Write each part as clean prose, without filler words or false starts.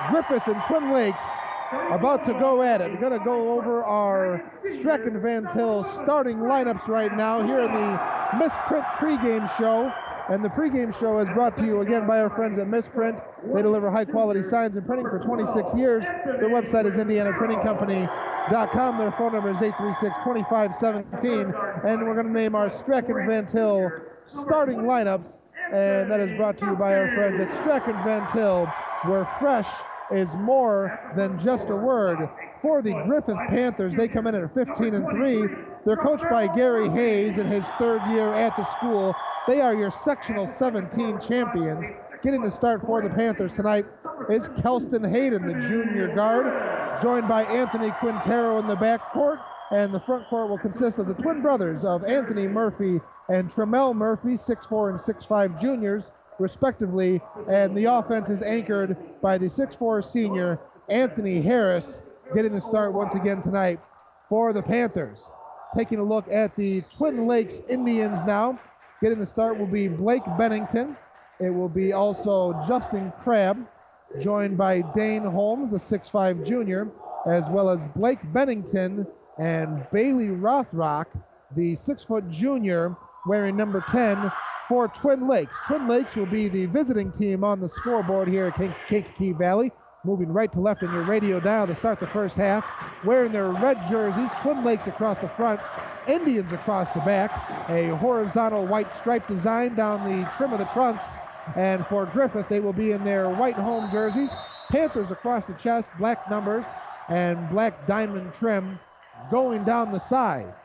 Griffith and Twin Lakes about to go at it. We're going to go over our Streck and Van Til starting lineups right now here in the Misprint pregame show. And the pregame show is brought to you again by our friends at Misprint. They deliver high-quality signs and printing for 26 years. Their website is indianaprintingcompany.com. Their phone number is 836-2517. And we're going to name our Streck and Van Til starting lineups. And that is brought to you by our friends at Streck and Van Til, where fresh is more than just a word. For the Griffith Panthers, they come in at 15-3. They're coached by Gary Hayes in his third year at the school. They are your sectional 17 champions. Getting the start for the Panthers tonight is Kelston Hayden, the junior guard, joined by Anthony Quintero in the backcourt. And the front court will consist of the twin brothers of Anthony Murphy and Tremel Murphy, 6'4" and 6'5" juniors, respectively. And the offense is anchored by the 6'4" senior Anthony Harris, getting the start once again tonight for the Panthers. Taking a look at the Twin Lakes Indians now. Getting the start will be Blake Bennington. It will be also Justin Crabb, joined by Dane Holmes, the 6'5" junior, as well as Blake Bennington and Bailey Rothrock, the 6' junior, wearing number 10 for Twin Lakes. Twin Lakes will be the visiting team on the scoreboard here at Kankakee Valley. Moving right to left on your radio dial to start the first half. Wearing their red jerseys, Twin Lakes across the front, Indians across the back. A horizontal white stripe design down the trim of the trunks. And for Griffith, they will be in their white home jerseys. Panthers across the chest, black numbers, and black diamond trim going down the sides.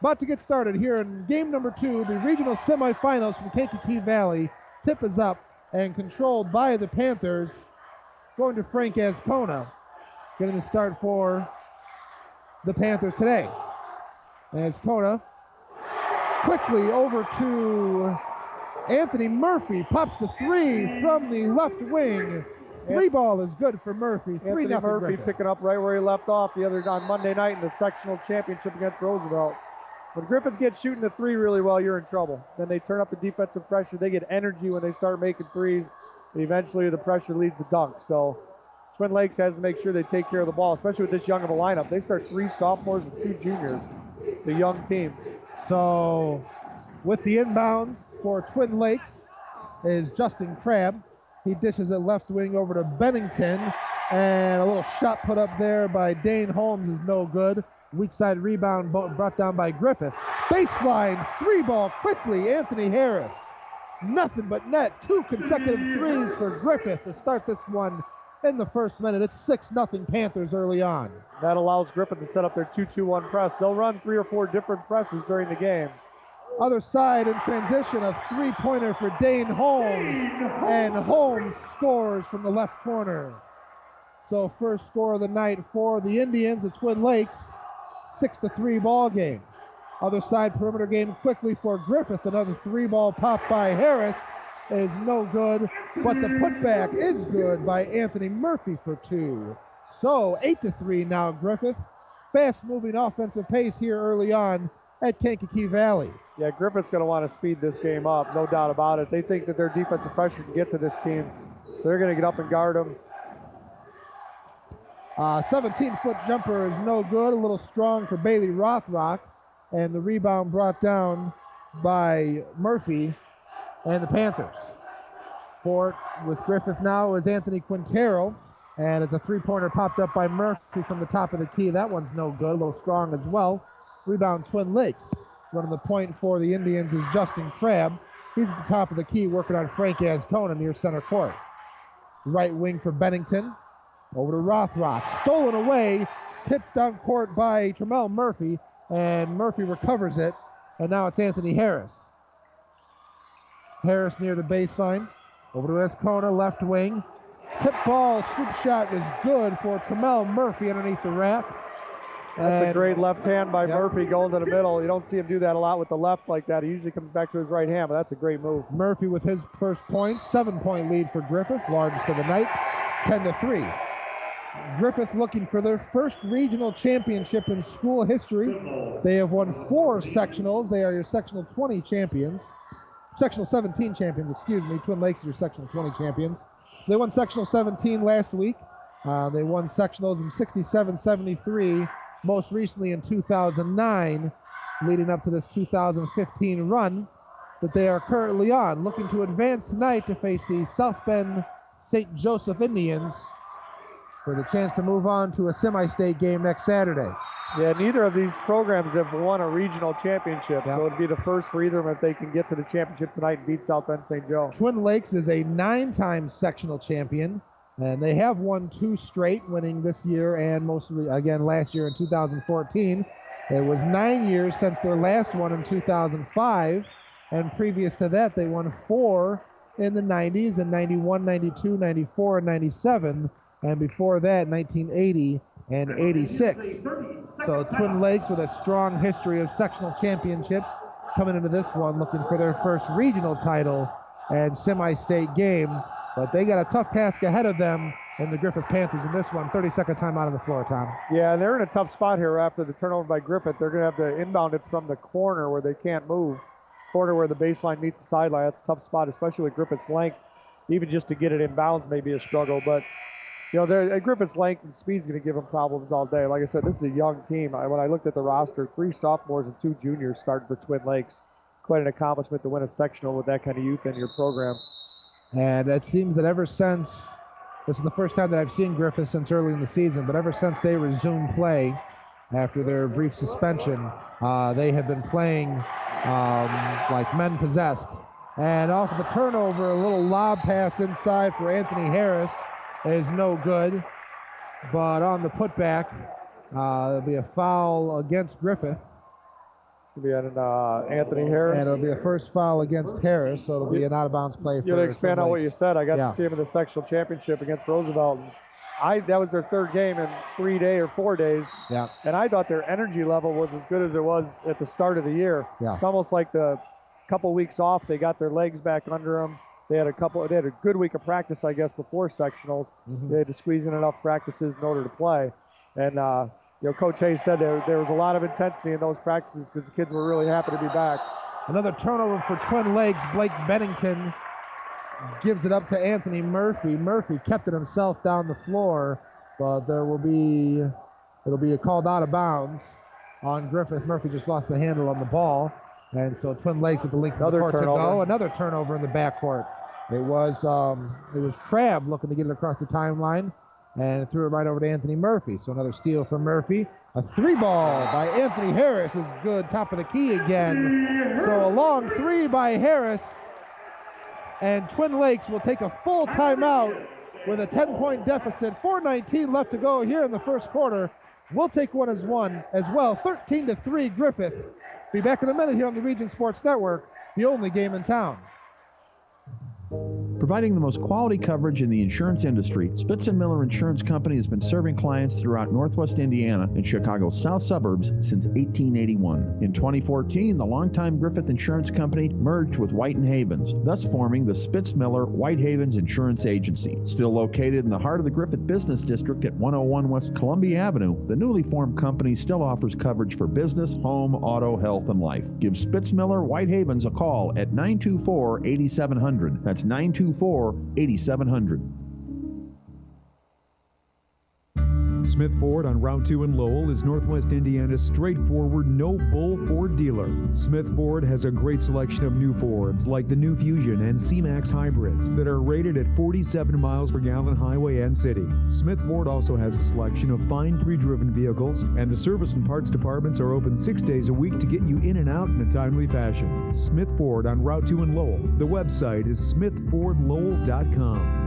About to get started here in game number 2, the regional semifinals from Kankakee Valley. Tip is up and controlled by the Panthers. Going to Frank Ascona, getting the start for the Panthers today. Ascona quickly over to Anthony Murphy, pops the three from the left wing. Three ball is good for Murphy. Anthony Murphy Griffith picking up right where he left off the other on Monday night in the sectional championship against Roosevelt. When Griffith gets shooting the three really well, you're in trouble. Then they turn up the defensive pressure. They get energy when they start making threes. Eventually, the pressure leads to dunk. So Twin Lakes has to make sure they take care of the ball, especially with this young of a lineup. They start 3 sophomores and 2 juniors. It's a young team. So with the inbounds for Twin Lakes is Justin Crabb. He dishes it left wing over to Bennington. And a little shot put up there by Dane Holmes is no good. Weak side rebound brought down by Griffith. Baseline, 3-ball quickly, Anthony Harris. Nothing but net. 2 consecutive threes for Griffith to start this one in the first minute. It's 6-0 Panthers early on. That allows Griffith to set up their 2-2-1 press. They'll run 3 or 4 different presses during the game. Other side in transition, a 3-pointer for Dane Holmes. And Holmes scores from the left corner. So first score of the night for the Indians, the Twin Lakes. 6-3 ball game. Other side perimeter game quickly for Griffith. Another 3-ball pop by Harris is no good, but the putback is good by Anthony Murphy for 2. So 8-3 now Griffith. Fast moving offensive pace here early on at Kankakee Valley. Yeah, Griffith's going to want to speed this game up, no doubt about it. They think that their defensive pressure can get to this team, so they're going to get up and guard them. 17-foot jumper is no good, a little strong for Bailey Rothrock. And the rebound brought down by Murphy and the Panthers. Court with Griffith now is Anthony Quintero. And it's a 3-pointer popped up by Murphy from the top of the key. That one's no good, a little strong as well. Rebound Twin Lakes. Running the point for the Indians is Justin Crabb. He's at the top of the key working on Frank Ascona near center court. Right wing for Bennington. Over to Rothrock. Stolen away. Tipped down court by Tremel Murphy. And Murphy recovers it. And now it's Anthony Harris. Harris near the baseline. Over to Ascona, left wing. Tip ball, swoop shot is good for Tremel Murphy underneath the rack. That's a great left hand by Murphy going to the middle. You don't see him do that a lot with the left like that. He usually comes back to his right hand, but that's a great move. Murphy with his first point. 7-point lead for Griffith, largest of the night, 10-3. Griffith looking for their first regional championship in school history. They have won 4 sectionals. They are your sectional 20 champions. Sectional 17 champions, excuse me. Twin Lakes are your sectional 20 champions. They won sectional 17 last week. They won sectionals in 67-73, most recently in 2009, leading up to this 2015 run that they are currently on, looking to advance tonight to face the South Bend St. Joseph Indians for the chance to move on to a semi-state game next Saturday. Yeah, neither of these programs have won a regional championship, Yep. so it'd be the first for either of them if they can get to the championship tonight and beat South Bend St. Joe. Twin Lakes is a 9-time sectional champion, and they have won 2 straight, winning this year and mostly again last year in 2014. It was 9 years since their last one in 2005, and previous to that they won 4 in the 90s in 91, 92, 94, and 97, and before that 1980 and 86. So Twin Lakes with a strong history of sectional championships coming into this one looking for their first regional title and semi-state game. But they got a tough task ahead of them in the Griffith Panthers in this one. 32nd time out on the floor, Tom. Yeah, and they're in a tough spot here after the turnover by Griffith. They're going to have to inbound it from the corner where they can't move. Corner where the baseline meets the sideline. That's a tough spot, especially with Griffith's length. Even just to get it inbounds may be a struggle. But, you know, Griffith's length and speed is going to give them problems all day. Like I said, this is a young team. When I looked at the roster, 3 sophomores and 2 juniors starting for Twin Lakes. Quite an accomplishment to win a sectional with that kind of youth in your program. And it seems that ever since, this is the first time that I've seen Griffith since early in the season, but ever since they resumed play after their brief suspension, they have been playing like men possessed. And off of the turnover, a little lob pass inside for Anthony Harris is no good. But on the putback, there'll be a foul against Griffith. It'll be on Anthony Harris. And it'll be the first foul against Harris, so it'll be an out-of-bounds play for you to expand on what you said. I got Yeah. to see him in the sectional championship against Roosevelt. That was their 3rd game in 4 days. Yeah. And I thought their energy level was as good as it was at the start of the year. Yeah. It's almost like the couple weeks off, they got their legs back under them. They had a good week of practice, I guess, before sectionals. Mhm. They had to squeeze in enough practices in order to play. And you know, Coach Hayes said there was a lot of intensity in those practices because the kids were really happy to be back. Another turnover for Twin Lakes. Blake Bennington gives it up to Anthony Murphy. Murphy kept it himself down the floor, but it'll be called out of bounds on Griffith. Murphy just lost the handle on the ball, and so Twin Lakes with the length of the court to go. Another turnover in the backcourt. It was Crabb looking to get it across the timeline, and threw it right over to Anthony Murphy. So another steal from Murphy. A 3-ball by Anthony Harris is good, top of the key again. So a long 3 by Harris, and Twin Lakes will take a full timeout with a 10-point deficit. 4:19 left to go here in the first quarter. We'll take one as well. 13-3 Griffith. Be back in a minute here on the Region Sports Network, the only game in town. Providing the most quality coverage in the insurance industry, Spitz & Miller Insurance Company has been serving clients throughout Northwest Indiana and Chicago's south suburbs since 1881. In 2014, the longtime Griffith Insurance Company merged with White & Havens, thus forming the Spitz Miller White Havens Insurance Agency. Still located in the heart of the Griffith Business District at 101 West Columbia Avenue, the newly formed company still offers coverage for business, home, auto, health, and life. Give Spitz Miller White Havens a call at 924-8700. That's 924-8700. Smith Ford on Route 2 in Lowell is Northwest Indiana's straightforward, no-bull Ford dealer. Smith Ford has a great selection of new Fords, like the new Fusion and C-Max hybrids, that are rated at 47 miles per gallon highway and city. Smith Ford also has a selection of fine pre-driven vehicles, and the service and parts departments are open 6 days a week to get you in and out in a timely fashion. Smith Ford on Route 2 in Lowell. The website is smithfordlowell.com.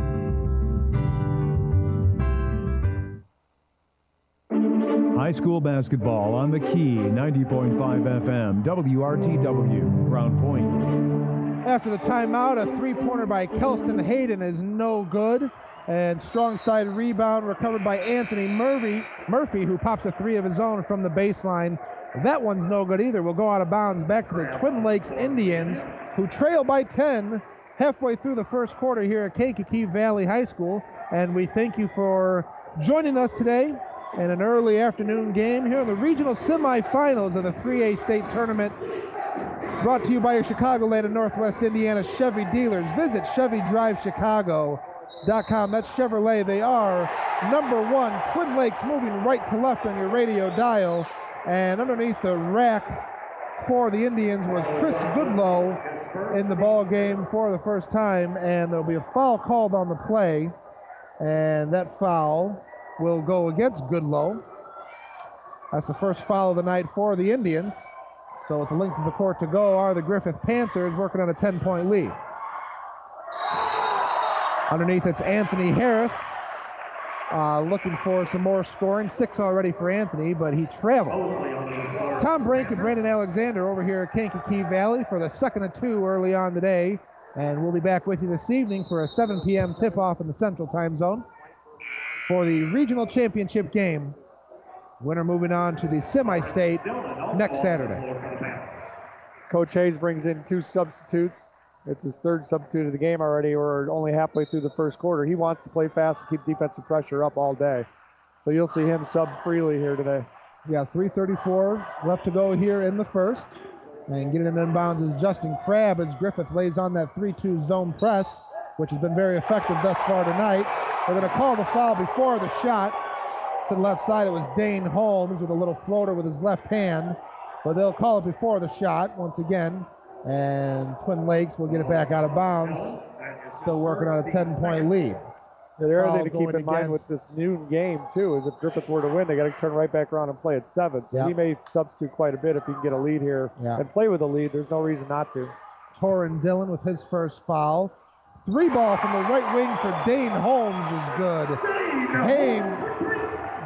High school basketball on the Key, 90.5 FM, WRTW, Crown Point. After the timeout, a 3-pointer by Kelston Hayden is no good. And strong side rebound recovered by Anthony Murphy, who pops a 3 of his own from the baseline. That one's no good either. We'll go out of bounds back to the Twin Lakes Indians, who trail by 10 halfway through the first quarter here at Kankakee Valley High School. And we thank you for joining us today in an early afternoon game here in the regional semifinals of the 3A state tournament, brought to you by your Chicagoland and Northwest Indiana Chevy dealers. Visit Chevy Drive Chicago That's Chevrolet. They are number one. Twin Lakes moving right to left on your radio dial. And underneath the rack for the Indians was Chris Goodlow in the ball game for the first time. And there'll be a foul called on the play. And that foul will go against Goodlow. That's the first foul of the night for the Indians. So with the length of the court to go are the Griffith Panthers working on a 10-point lead. Underneath it's Anthony Harris looking for some more scoring. 6 already for Anthony, but he traveled. Tom Brink and Brandon Alexander over here at Kankakee Valley for the second of 2 early on today. And we'll be back with you this evening for a 7 p.m. tip-off in the Central Time Zone for the regional championship game. Winner moving on to the semi-state next Saturday. Coach Hayes brings in 2 substitutes. It's his 3rd substitute of the game already. We're only halfway through the first quarter. He wants to play fast and keep defensive pressure up all day. So you'll see him sub freely here today. We got 3:34 left to go here in the first. And getting it inbounds is Justin Crabb as Griffith lays on that 3-2 zone press, which has been very effective thus far tonight. They're going to call the foul before the shot. To the left side, it was Dane Holmes with a little floater with his left hand. But they'll call it before the shot once again. And Twin Lakes will get it back out of bounds. Still working on a 10-point lead. The other thing to keep in mind with this noon game, too, is if Griffith were to win, they got to turn right back around and play at 7. So he may substitute quite a bit if he can get a lead here and play with a lead. There's no reason not to. Torrin Dillon with his first foul. 3 ball from the right wing for Dane Holmes is good.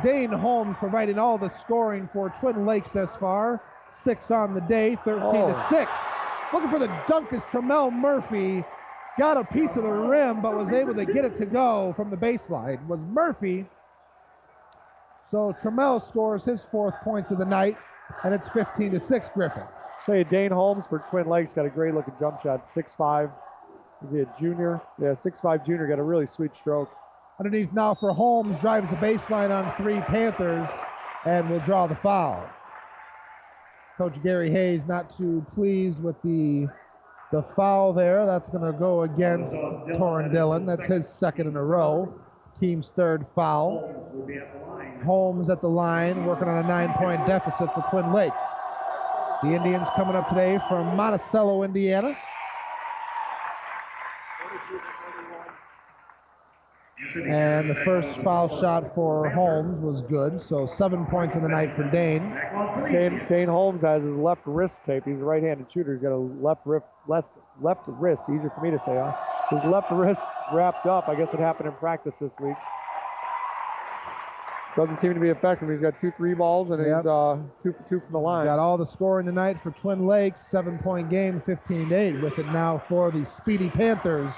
Dane Holmes providing all the scoring for Twin Lakes thus far. 6 on the day, 13-6. Looking for the dunk is Tremel Murphy. Got a piece of the rim, but was able to get it to go from the baseline. Was Murphy. So Tremel scores his 4th points of the night, and it's 15-6 Griffith. Say Dane Holmes for Twin Lakes got a great looking jump shot. 6'5". Is he a junior? Yeah, 6'5" junior. Got a really sweet stroke. Underneath now for Holmes, drives the baseline on 3 Panthers, and will draw the foul. Coach Gary Hayes not too pleased with the foul there. That's going to go against Torrin Dillon. That's his 2nd in a row. Team's 3rd foul. Holmes at the line, working on a 9-point deficit for Twin Lakes. The Indians coming up today from Monticello, Indiana. And the first foul shot for Holmes was good, so 7 points in the night for Dane. Dane Holmes has his left wrist taped. He's a right-handed shooter. He's got a left wrist, easier for me to say, huh? His left wrist wrapped up. I guess it happened in practice this week. Doesn't seem to be effective. He's got 2 3 balls, and he's 2 for 2 from the line. Got all the scoring tonight for Twin Lakes. 7-point game, 15-8. With it now for the Speedy Panthers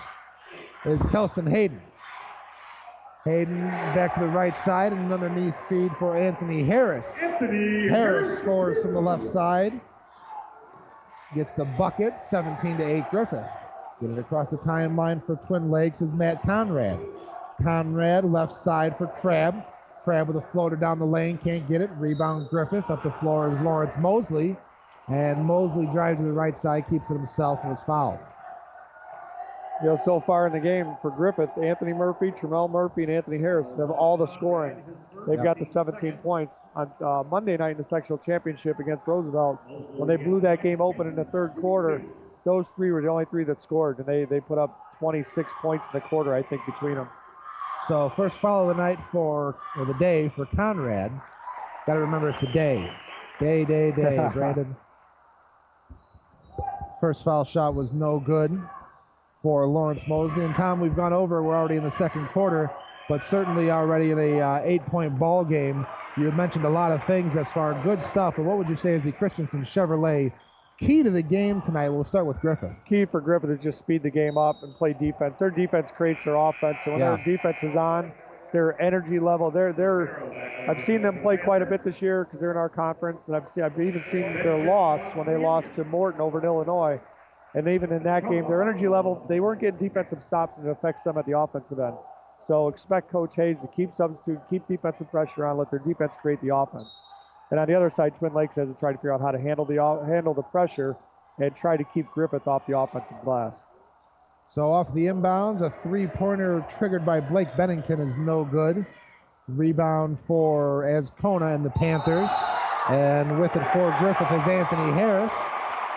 is Kelston Hayden. Hayden back to the right side and underneath feed for Anthony Harris. Harris scores from the left side. Gets the bucket, 17-8 Griffith. Getting across the timeline for Twin Lakes is Matt Conrad. Conrad left side for Crabb. Crabb with a floater down the lane, can't get it. Rebound Griffith. Up the floor is Lawrence Mosley. And Mosley drives to the right side, keeps it himself, and is fouled. You know, so far in the game for Griffith, Anthony Murphy, Tremel Murphy, and Anthony Harris have all the scoring. They've got the 17 points. On Monday night in the sectional championship against Roosevelt, when they blew that game open in the 3rd quarter, those 3 were the only 3 that scored, and they put up 26 points in the quarter, I think, between them. So first foul of the night or the day for Conrad. Got to remember it's a day. Day, Brandon. First foul shot was no good for Lawrence Mosley. And Tom, we've gone over, we're already in the 2nd quarter, but certainly already in a 8-point ball game. You mentioned a lot of things as far as good stuff, but what would you say is the Christensen Chevrolet key to the game tonight? We'll start with Griffith. Key for Griffith is just speed the game up and play defense. Their defense creates their offense, so when their defense is on, their energy level, I've seen them play quite a bit this year because they're in our conference, and I've even seen their loss when they lost to Morton over in Illinois. And even in that game, their energy level, they weren't getting defensive stops, and it affects them at the offensive end. So expect Coach Hayes to keep keep defensive pressure on, let their defense create the offense. And on the other side, Twin Lakes has to try to figure out how to handle the pressure and try to keep Griffith off the offensive glass. So off the inbounds, a three-pointer triggered by Blake Bennington is no good. Rebound for Ascona and the Panthers. And with it for Griffith is Anthony Harris.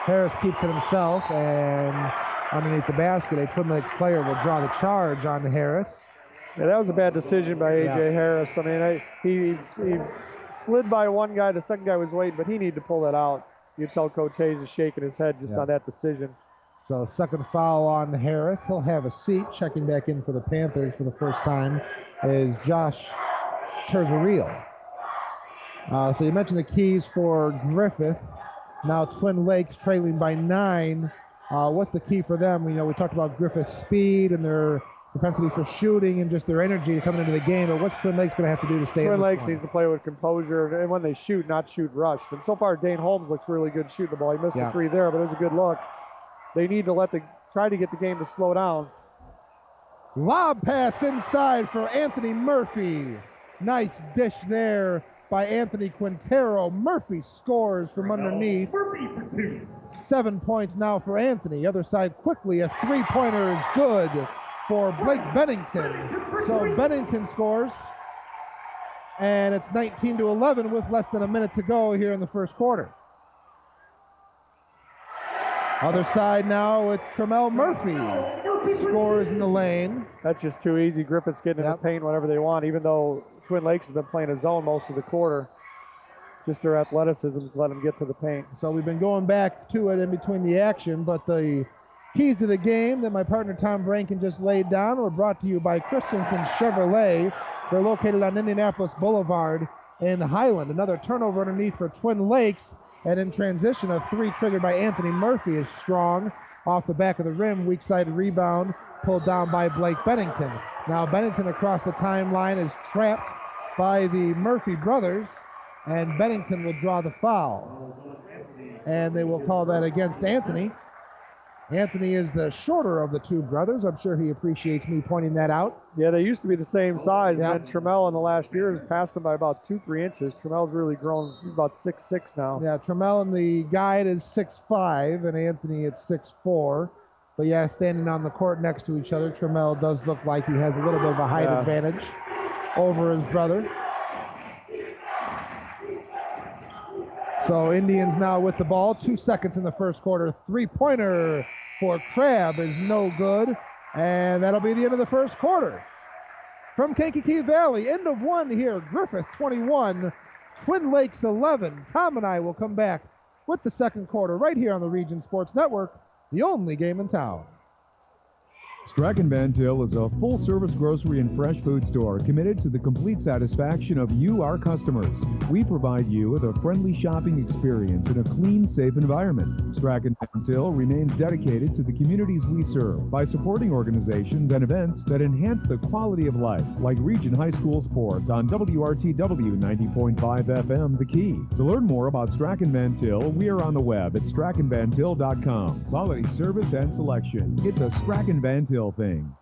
Harris keeps it himself, and underneath the basket, a Twin Lakes player will draw the charge on Harris. Yeah, that was a bad decision by A.J. Harris. I mean, he slid by one guy. The second guy was waiting, but he needed to pull that out. You tell Coach Hayes is shaking his head just on that decision. So second foul on Harris. He'll have a seat. Checking back in for the Panthers for the first time is Josh Terzaril. So you mentioned the keys for Griffith. Now Twin Lakes trailing by 9. What's the key for them? We talked about Griffith's speed and their propensity for shooting and just their energy coming into the game. But what's Twin Lakes going to have to do to stay in Twin this Lakes one? needs to play with composure, and when they shoot, not shoot rushed. And so far, Dane Holmes looks really good shooting the ball. He missed a three there, but it was a good look. They need to try to get the game to slow down. Lob pass inside for Anthony Murphy. Nice dish there by Anthony Quintero. Murphy scores from underneath. 7 points now for Anthony. Other side quickly, a three-pointer is good for Blake Bennington. So Bennington scores, and it's 19-11 with less than a minute to go here in the first quarter. Other side now, it's Tremel Murphy. Scores in the lane. That's just too easy. Griffith's getting in the paint whenever they want, even though Twin Lakes has been playing a zone most of the quarter. Just their athleticism has let them get to the paint. So we've been going back to it in between the action, but the keys to the game that my partner Tom Brankin just laid down were brought to you by Christensen Chevrolet. They're located on Indianapolis Boulevard in Highland. Another turnover underneath for Twin Lakes. And in transition, a three triggered by Anthony Murphy is strong. Off the back of the rim, weak side rebound pulled down by Blake Bennington. Now Bennington across the timeline is trapped by the Murphy brothers, and Bennington will draw the foul. And they will call that against Anthony. Anthony is the shorter of the two brothers. I'm sure he appreciates me pointing that out. Yeah, they used to be the same size. And then Tremel in the last year has passed him by about 2-3 inches. Tremel's really grown. He's about 6'6" now. Yeah, Tremel in the guide is 6'5", and Anthony at 6'4". But yeah, standing on the court next to each other, Tremel does look like he has a little bit of a height advantage over his brother. So Indians now with the ball. 2 seconds in the first quarter. Three-pointer for Crabb is no good. And that'll be the end of the first quarter. From Kankakee Valley, end of one here. Griffith 21, Twin Lakes 11. Tom and I will come back with the second quarter right here on the Region Sports Network, the only game in town. Strachan Van Til is a full-service grocery and fresh food store committed to the complete satisfaction of you, our customers. We provide you with a friendly shopping experience in a clean, safe environment. Strachan Van Til remains dedicated to the communities we serve by supporting organizations and events that enhance the quality of life, like Region High School Sports on WRTW 90.5 FM, The Key. To learn more about Strachan Van Til, we are on the web at strachanvantil.com. Quality service and selection. It's a Strachan Van Til thing.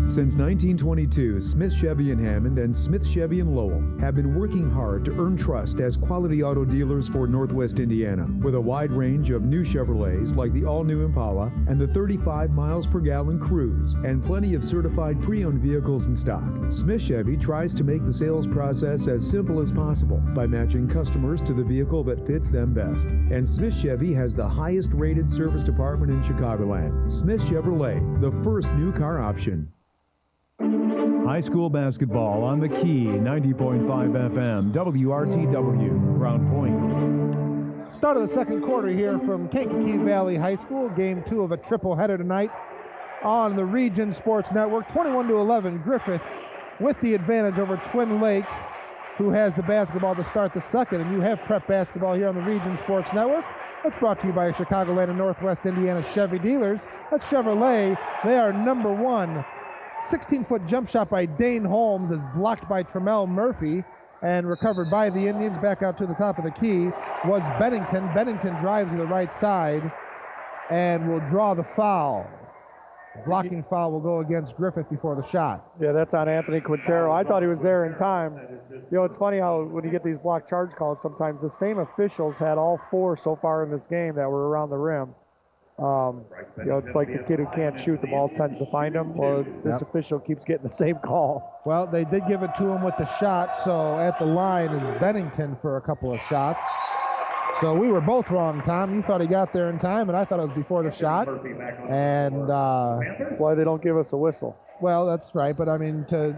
Since 1922, Smith Chevy in Hammond and Smith Chevy in Lowell have been working hard to earn trust as quality auto dealers for Northwest Indiana, with a wide range of new Chevrolets like the all-new Impala and the 35 miles per gallon Cruze, and plenty of certified pre-owned vehicles in stock. Smith Chevy tries to make the sales process as simple as possible by matching customers to the vehicle that fits them best. And Smith Chevy has the highest rated service department in Chicagoland. Smith Chevrolet, the first new car option. High school basketball on the Key, 90.5 FM, WRTW, Crown Point. Start of the second quarter here from Kankakee Valley High School. Game 2 of a triple header tonight on the Region Sports Network. 21-11, Griffith with the advantage over Twin Lakes, who has the basketball to start the second. And you have prep basketball here on the Region Sports Network. That's brought to you by Chicagoland and Northwest Indiana Chevy dealers. That's Chevrolet. They are number one. 16-foot jump shot by Dane Holmes is blocked by Tremel Murphy and recovered by the Indians. Back out to the top of the key was Bennington. Bennington drives to the right side and will draw the foul. Blocking foul will go against Griffith before the shot. Yeah, that's on Anthony Quintero. I thought he was there in time. It's funny how when you get these block charge calls, sometimes the same officials had all 4 so far in this game that were around the rim. It's like the kid who can't shoot, the ball tends to find him. Well, this official keeps getting the same call. Well, they did give it to him with the shot, so at the line is Bennington for a couple of shots. So we were both wrong, Tom. You thought he got there in time, and I thought it was before the shot. And that's why they don't give us a whistle. Well, that's right, but I mean, if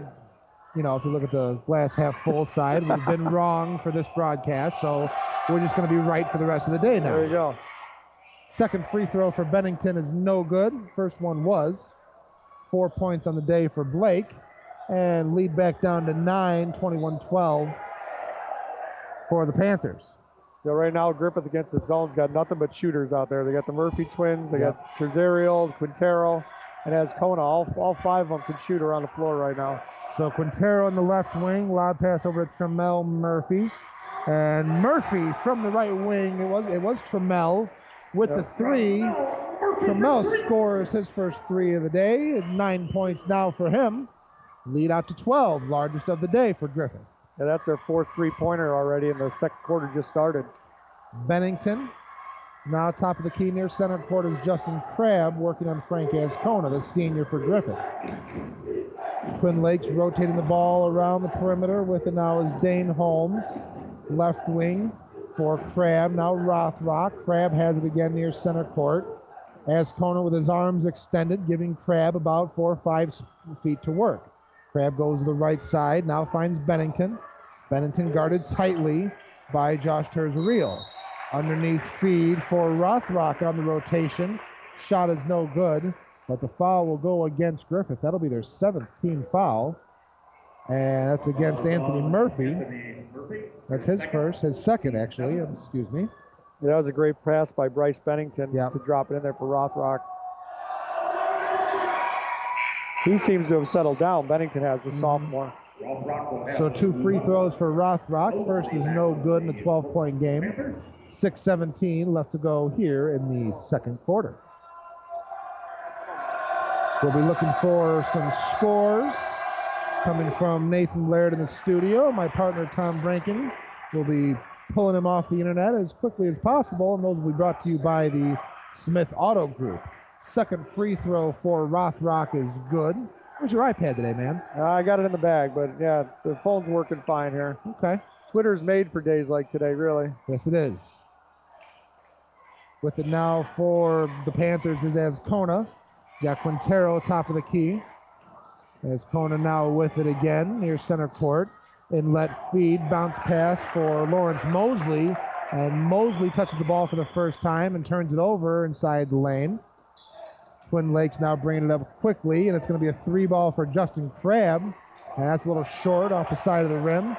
you look at the glass half full side, we've been wrong for this broadcast, so we're just going to be right for the rest of the day now. There you go. Second free throw for Bennington is no good. First one was. 4 points on the day for Blake. And lead back down to 9, 21-12 for the Panthers. So right now, Griffith against the zone's got nothing but shooters out there. They got the Murphy twins, they got Terzario, Quintero, and as Kona. All five of them can shoot around the floor right now. So Quintero in the left wing, lob pass over to Trammell Murphy. And Murphy from the right wing, it was Trammell with the three. Trammell scores his first three of the day. 9 points now for him. Lead out to 12, largest of the day for Griffith. Yeah, that's their fourth three-pointer already, and the second quarter just started. Bennington, now top of the key near center court is Justin Crabb working on Frank Ascona, the senior for Griffith. Twin Lakes rotating the ball around the perimeter with it now is Dane Holmes. Left wing for Crabb, now Rothrock. Crabb has it again near center court. Ascona with his arms extended, giving Crabb about 4 or 5 feet to work. Crabb goes to the right side, now finds Bennington. Bennington guarded tightly by Josh Terzariel. Underneath feed for Rothrock on the rotation. Shot is no good, but the foul will go against Griffith. That'll be their 7th team foul. And that's against Anthony Murphy. That's his second actually, excuse me. Yeah, that was a great pass by Bryce Bennington to drop it in there for Rothrock. He seems to have settled down. Bennington has, the sophomore. So 2 free throws for Rothrock. First is no good in a 12-point game. 6:17 left to go here in the second quarter. We'll be looking for some scores coming from Nathan Laird in the studio. My partner Tom Brankin will be pulling him off the internet as quickly as possible, and those will be brought to you by the Smith Auto Group. Second free throw for Rothrock is good. Where's your iPad today, man? I got it in the bag, but yeah, the phone's working fine here. Okay. Twitter's made for days like today, really. Yes, it is. With it now for the Panthers is Ascona. Got Quintero top of the key. Ascona now with it again near center court. Inlet feed, bounce pass for Lawrence Mosley. And Mosley touches the ball for the first time and turns it over inside the lane. Twin Lakes now bringing it up quickly, and it's going to be a 3-ball for Justin Crabb. And that's a little short off the side of the rim.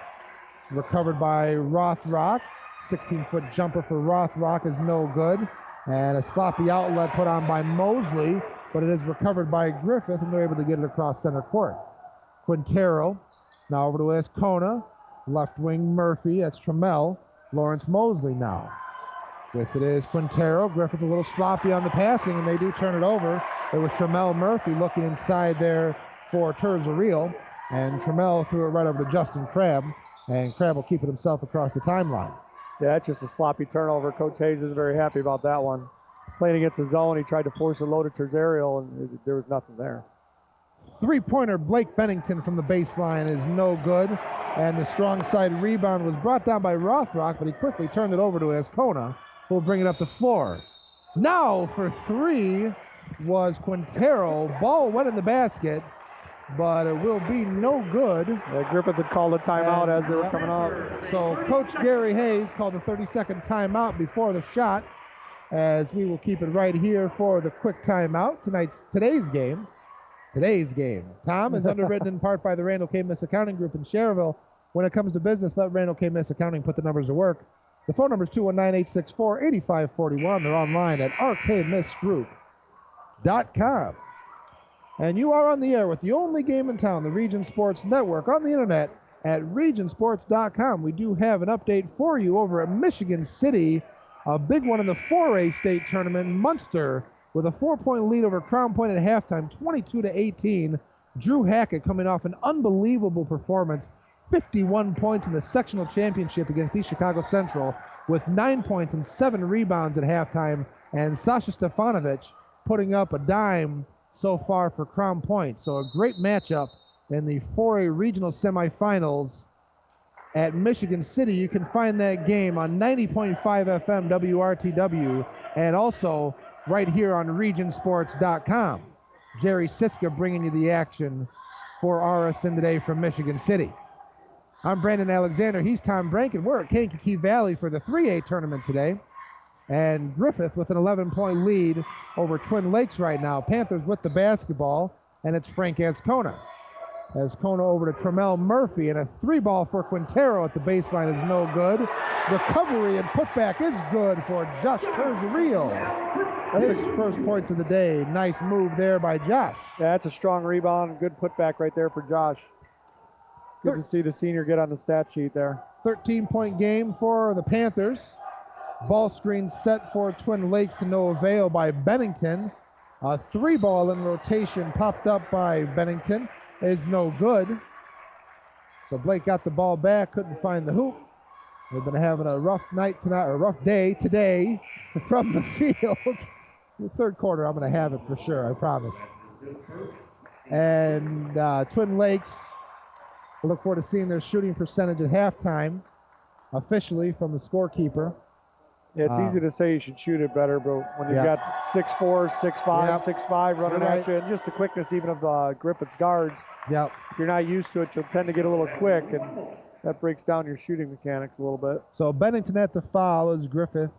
Recovered by Rothrock. 16-foot jumper for Rothrock is no good. And a sloppy outlet put on by Mosley, but it is recovered by Griffith, and they're able to get it across center court. Quintero now over to Ascona. Left wing Murphy, that's Trammell. Lawrence Mosley now. With it is Quintero. Griffith a little sloppy on the passing, and they do turn it over. It was Trammell Murphy looking inside there for Terzariel, and Trammell threw it right over to Justin Crabb, and Crabb will keep it himself across the timeline. Yeah, that's just a sloppy turnover. Coach Hayes isn't very happy about that one. Playing against the zone, he tried to force a low to Terzariel, and there was nothing there. 3-pointer Blake Bennington from the baseline is no good, and the strong side rebound was brought down by Rothrock, but he quickly turned it over to Ascona, who will bring it up the floor. Now for 3 was Quintero. Ball went in the basket, but it will be no good. Yeah, Griffith had called a timeout as they were coming out. So Coach Gary Hayes called the 30-second timeout before the shot, as we will keep it right here for the quick timeout. Today's game. Tom is underwritten in part by the Randall K. Miss Accounting Group in Cherville. When it comes to business, let Randall K. Miss Accounting put the numbers to work. The phone number is 219-864-8541. They're online at rkmissgroup.com. And you are on the air with the only game in town, the Region Sports Network, on the internet at regionsports.com. We do have an update for you over at Michigan City, a big one in the 4A state tournament. Munster with a 4-point lead over Crown Point at halftime, 22-18. Drew Hackett coming off an unbelievable performance, 51 points in the sectional championship against East Chicago Central with 9 points and 7 rebounds at halftime. and Sasha Stefanovic putting up a dime so far for Crown Point. So a great matchup in the 4A regional semifinals at Michigan City. You can find that game on 90.5 FM WRTW and also right here on regionsports.com. Jerry Siska bringing you the action for RSN today from Michigan City. I'm Brandon Alexander. He's Tom Branken. We're at Kankakee Valley for the 3A tournament today. And Griffith with an 11-point lead over Twin Lakes right now. Panthers with the basketball, and it's Frank Ascona. Ascona over to Tremel Murphy, and a 3-ball for Quintero at the baseline is no good. Recovery and putback is good for Josh Terzaril. His first points of the day. Nice move there by Josh. Yeah, that's a strong rebound. Good putback right there for Josh. Good to see the senior get on the stat sheet there. 13-point game for the Panthers. Ball screen set for Twin Lakes to no avail by Bennington. A 3-ball in rotation popped up by Bennington is no good. So Blake got the ball back, couldn't find the hoop. We've been having a rough night tonight, or a rough day today from the field. The third quarter, I'm going to have it for sure, I promise. And Twin Lakes, we look forward to seeing their shooting percentage at halftime, officially from the scorekeeper. Yeah, it's easy to say you should shoot it better, but when you've got 6'4", 6'5", 6'5" running at you, and just the quickness even of Griffith's guards, if you're not used to it, you'll tend to get a little quick, and that breaks down your shooting mechanics a little bit. So Bennington at the foul is Griffith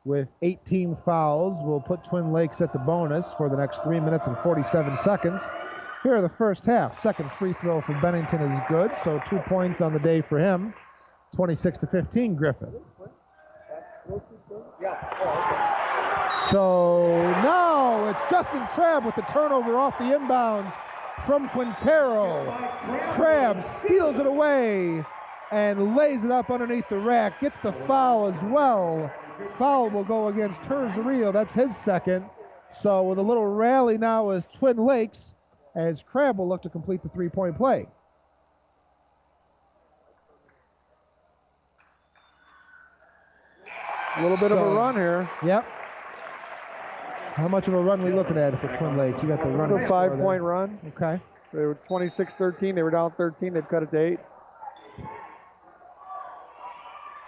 with 18 fouls. Will put Twin Lakes at the bonus for the next 3 minutes and 47 seconds. Here are the first half. Second free throw for Bennington is good, so 2 points on the day for him. 26-15 Griffith. So now it's Justin Crabb with the turnover off the inbounds from Quintero. Crabb steals it away and lays it up underneath the rack. Gets the foul as well. Foul will go against Terzaril. That's his second. So with a little rally now is Twin Lakes as Crabb will look to complete the 3-point play. A little bit of a run here. Yep. How much of a run are we looking at for Twin Lakes? You got the run. It's a 5-point run. Okay. They were 26-13. They were down 13. They've cut it to 8.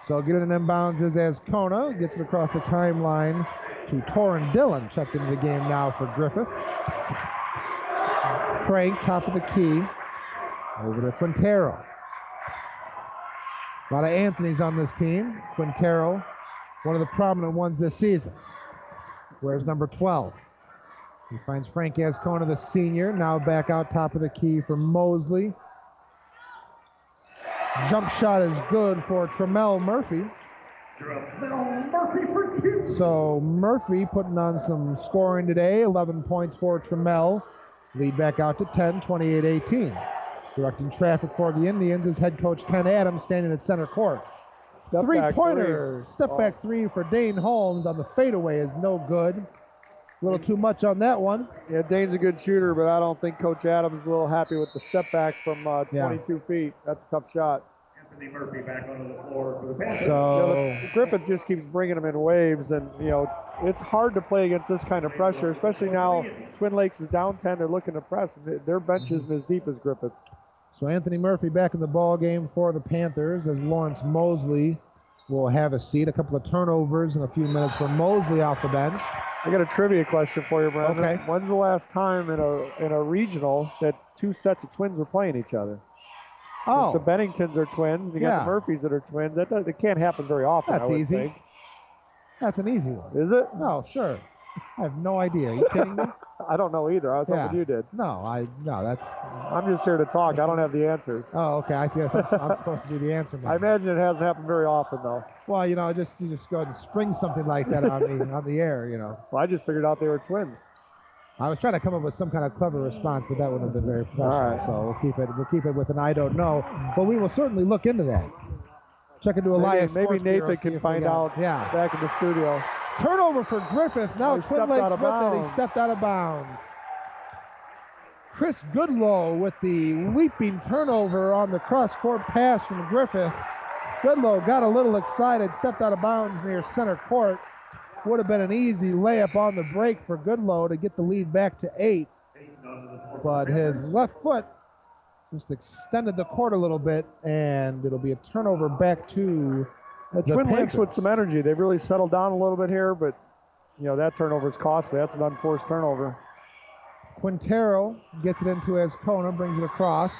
So getting an inbounds is Ascona. Gets it across the timeline to Torrin Dillon. Checked into the game now for Griffith. Frank, top of the key. Over to Quintero. A lot of Anthony's on this team. Quintero, one of the prominent ones this season. Where's number 12? He finds Frank Ascona, the senior, now back out top of the key for Mosley. Jump shot is good for Tremel Murphy. So Murphy putting on some scoring today. 11 points for Tremel. Lead back out to 10, 28-18. Directing traffic for the Indians is head coach Ken Adams standing at center court. Three-pointer. Step back three for Dane Holmes on the fadeaway is no good. A little too much on that one. Yeah, Dane's a good shooter, but I don't think Coach Adams is a little happy with the step back from 22 feet. That's a tough shot. Anthony Murphy back onto the floor for the Panthers. So Griffith just keeps bringing them in waves, and it's hard to play against this kind of pressure, especially now Twin Lakes is down 10. They're looking to press. Their bench isn't as deep as Griffith's. So Anthony Murphy back in the ball game for the Panthers as Lawrence Mosley will have a seat. A couple of turnovers in a few minutes for Mosley off the bench. I got a trivia question for you, Brandon. Okay. When's the last time in a regional that two sets of twins were playing each other? Oh, the Benningtons are twins, and you got the Murphys that are twins. That can't happen very often. That's I would easy. think. That's an easy one. Is it? No, sure. I have no idea. Are you kidding me? I don't know either. I was hoping you did. No, that's. I'm just here to talk. I don't have the answers. Oh, okay. I see. I'm supposed to be the answer man. I imagine it hasn't happened very often, though. Well, you just go ahead and spring something like that on the air, Well, I just figured out they were twins. I was trying to come up with some kind of clever response, but that wouldn't have been very professional. All right. So we'll keep it with an I don't know, but we will certainly look into that. Check into Elias. Maybe Nathan can find out. Yeah. Back in the studio. Turnover for Griffith. Now Twin Lakes with it. He stepped out of bounds. Chris Goodlow with the leaping turnover on the cross-court pass from Griffith. Goodlow got a little excited, stepped out of bounds near center court. Would have been an easy layup on the break for Goodlow to get the lead back to 8. But his left foot just extended the court a little bit, and it'll be a turnover back to the Twin Panthers. Lakes with some energy. They've really settled down a little bit here, but that turnover is costly. That's an unforced turnover. Quintero gets it into Ascona, brings it across.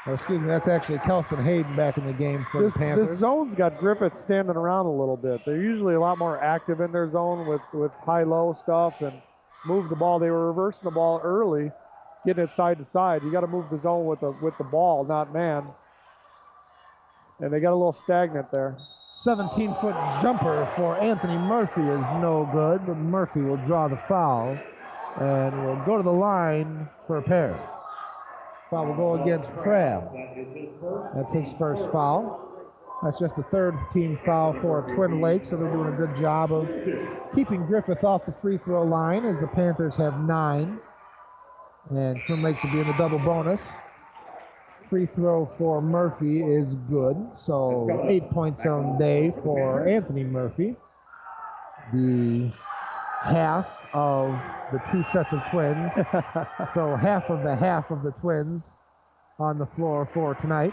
Oh, excuse me, that's actually Kelston Hayden back in the game for the Panthers. This zone's got Griffith standing around a little bit. They're usually a lot more active in their zone with high-low stuff and move the ball. They were reversing the ball early, getting it side to side. You got to move the zone with the ball, not man. And they got a little stagnant there. 17-foot jumper for Anthony Murphy is no good, but Murphy will draw the foul and will go to the line for a pair. Foul will go against Crabb. That's his first foul. That's just the third team foul for Twin Lakes, so they're doing a good job of keeping Griffith off the free throw line as the Panthers have 9. And Twin Lakes will be in the double bonus. Free throw for Murphy is good, so 8 points on the day for Anthony Murphy. The half of the 2 sets of twins, so half of the twins on the floor for today.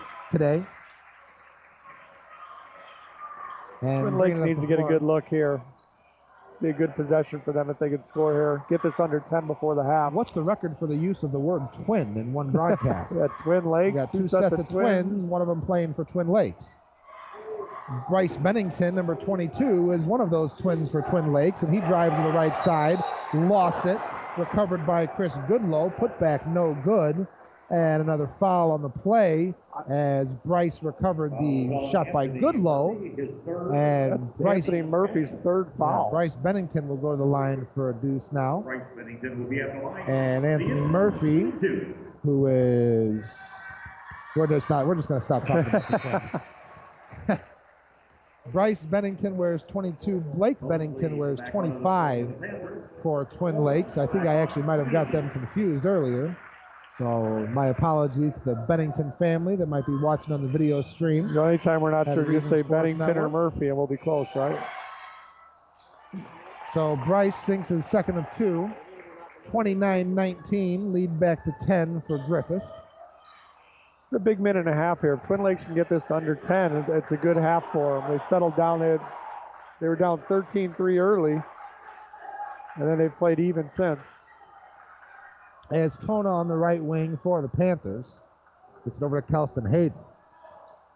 And Twin Lakes needs to get a good look here. Be a good possession for them if they could score here. Get this under 10 before the half. What's the record for the use of the word twin in one broadcast? Yeah, Twin Lakes. We got 2 sets of twins, one of them playing for Twin Lakes. Bryce Bennington, number 22, is one of those twins for Twin Lakes, and he drives to the right side, lost it, recovered by Chris Goodlow, put back no good, and another foul on the play as Bryce recovered the shot by Goodlow, and that's Anthony Murphy's third foul. Bryce Bennington will go to the line for a deuce now. Bryce Bennington will be at the line. And Anthony Murphy, who is, we're just going to stop talking about the Twins. Bryce Bennington wears 22. Blake Bennington wears 25 for Twin Lakes. I think I actually might have got them confused earlier. So my apologies to the Bennington family that might be watching on the video stream. The only time we're not sure, just say Bennington Network. or Murphy, and we'll be close, right? So Bryce sinks his second of 2. 29-19, lead back to 10 for Griffith. It's a big minute and a half here. If Twin Lakes can get this to under 10, it's a good half for them. They settled down. They were down 13-3 early, and then they've played even since. As Kona on the right wing for the Panthers. Gets it over to Kelston Hayden.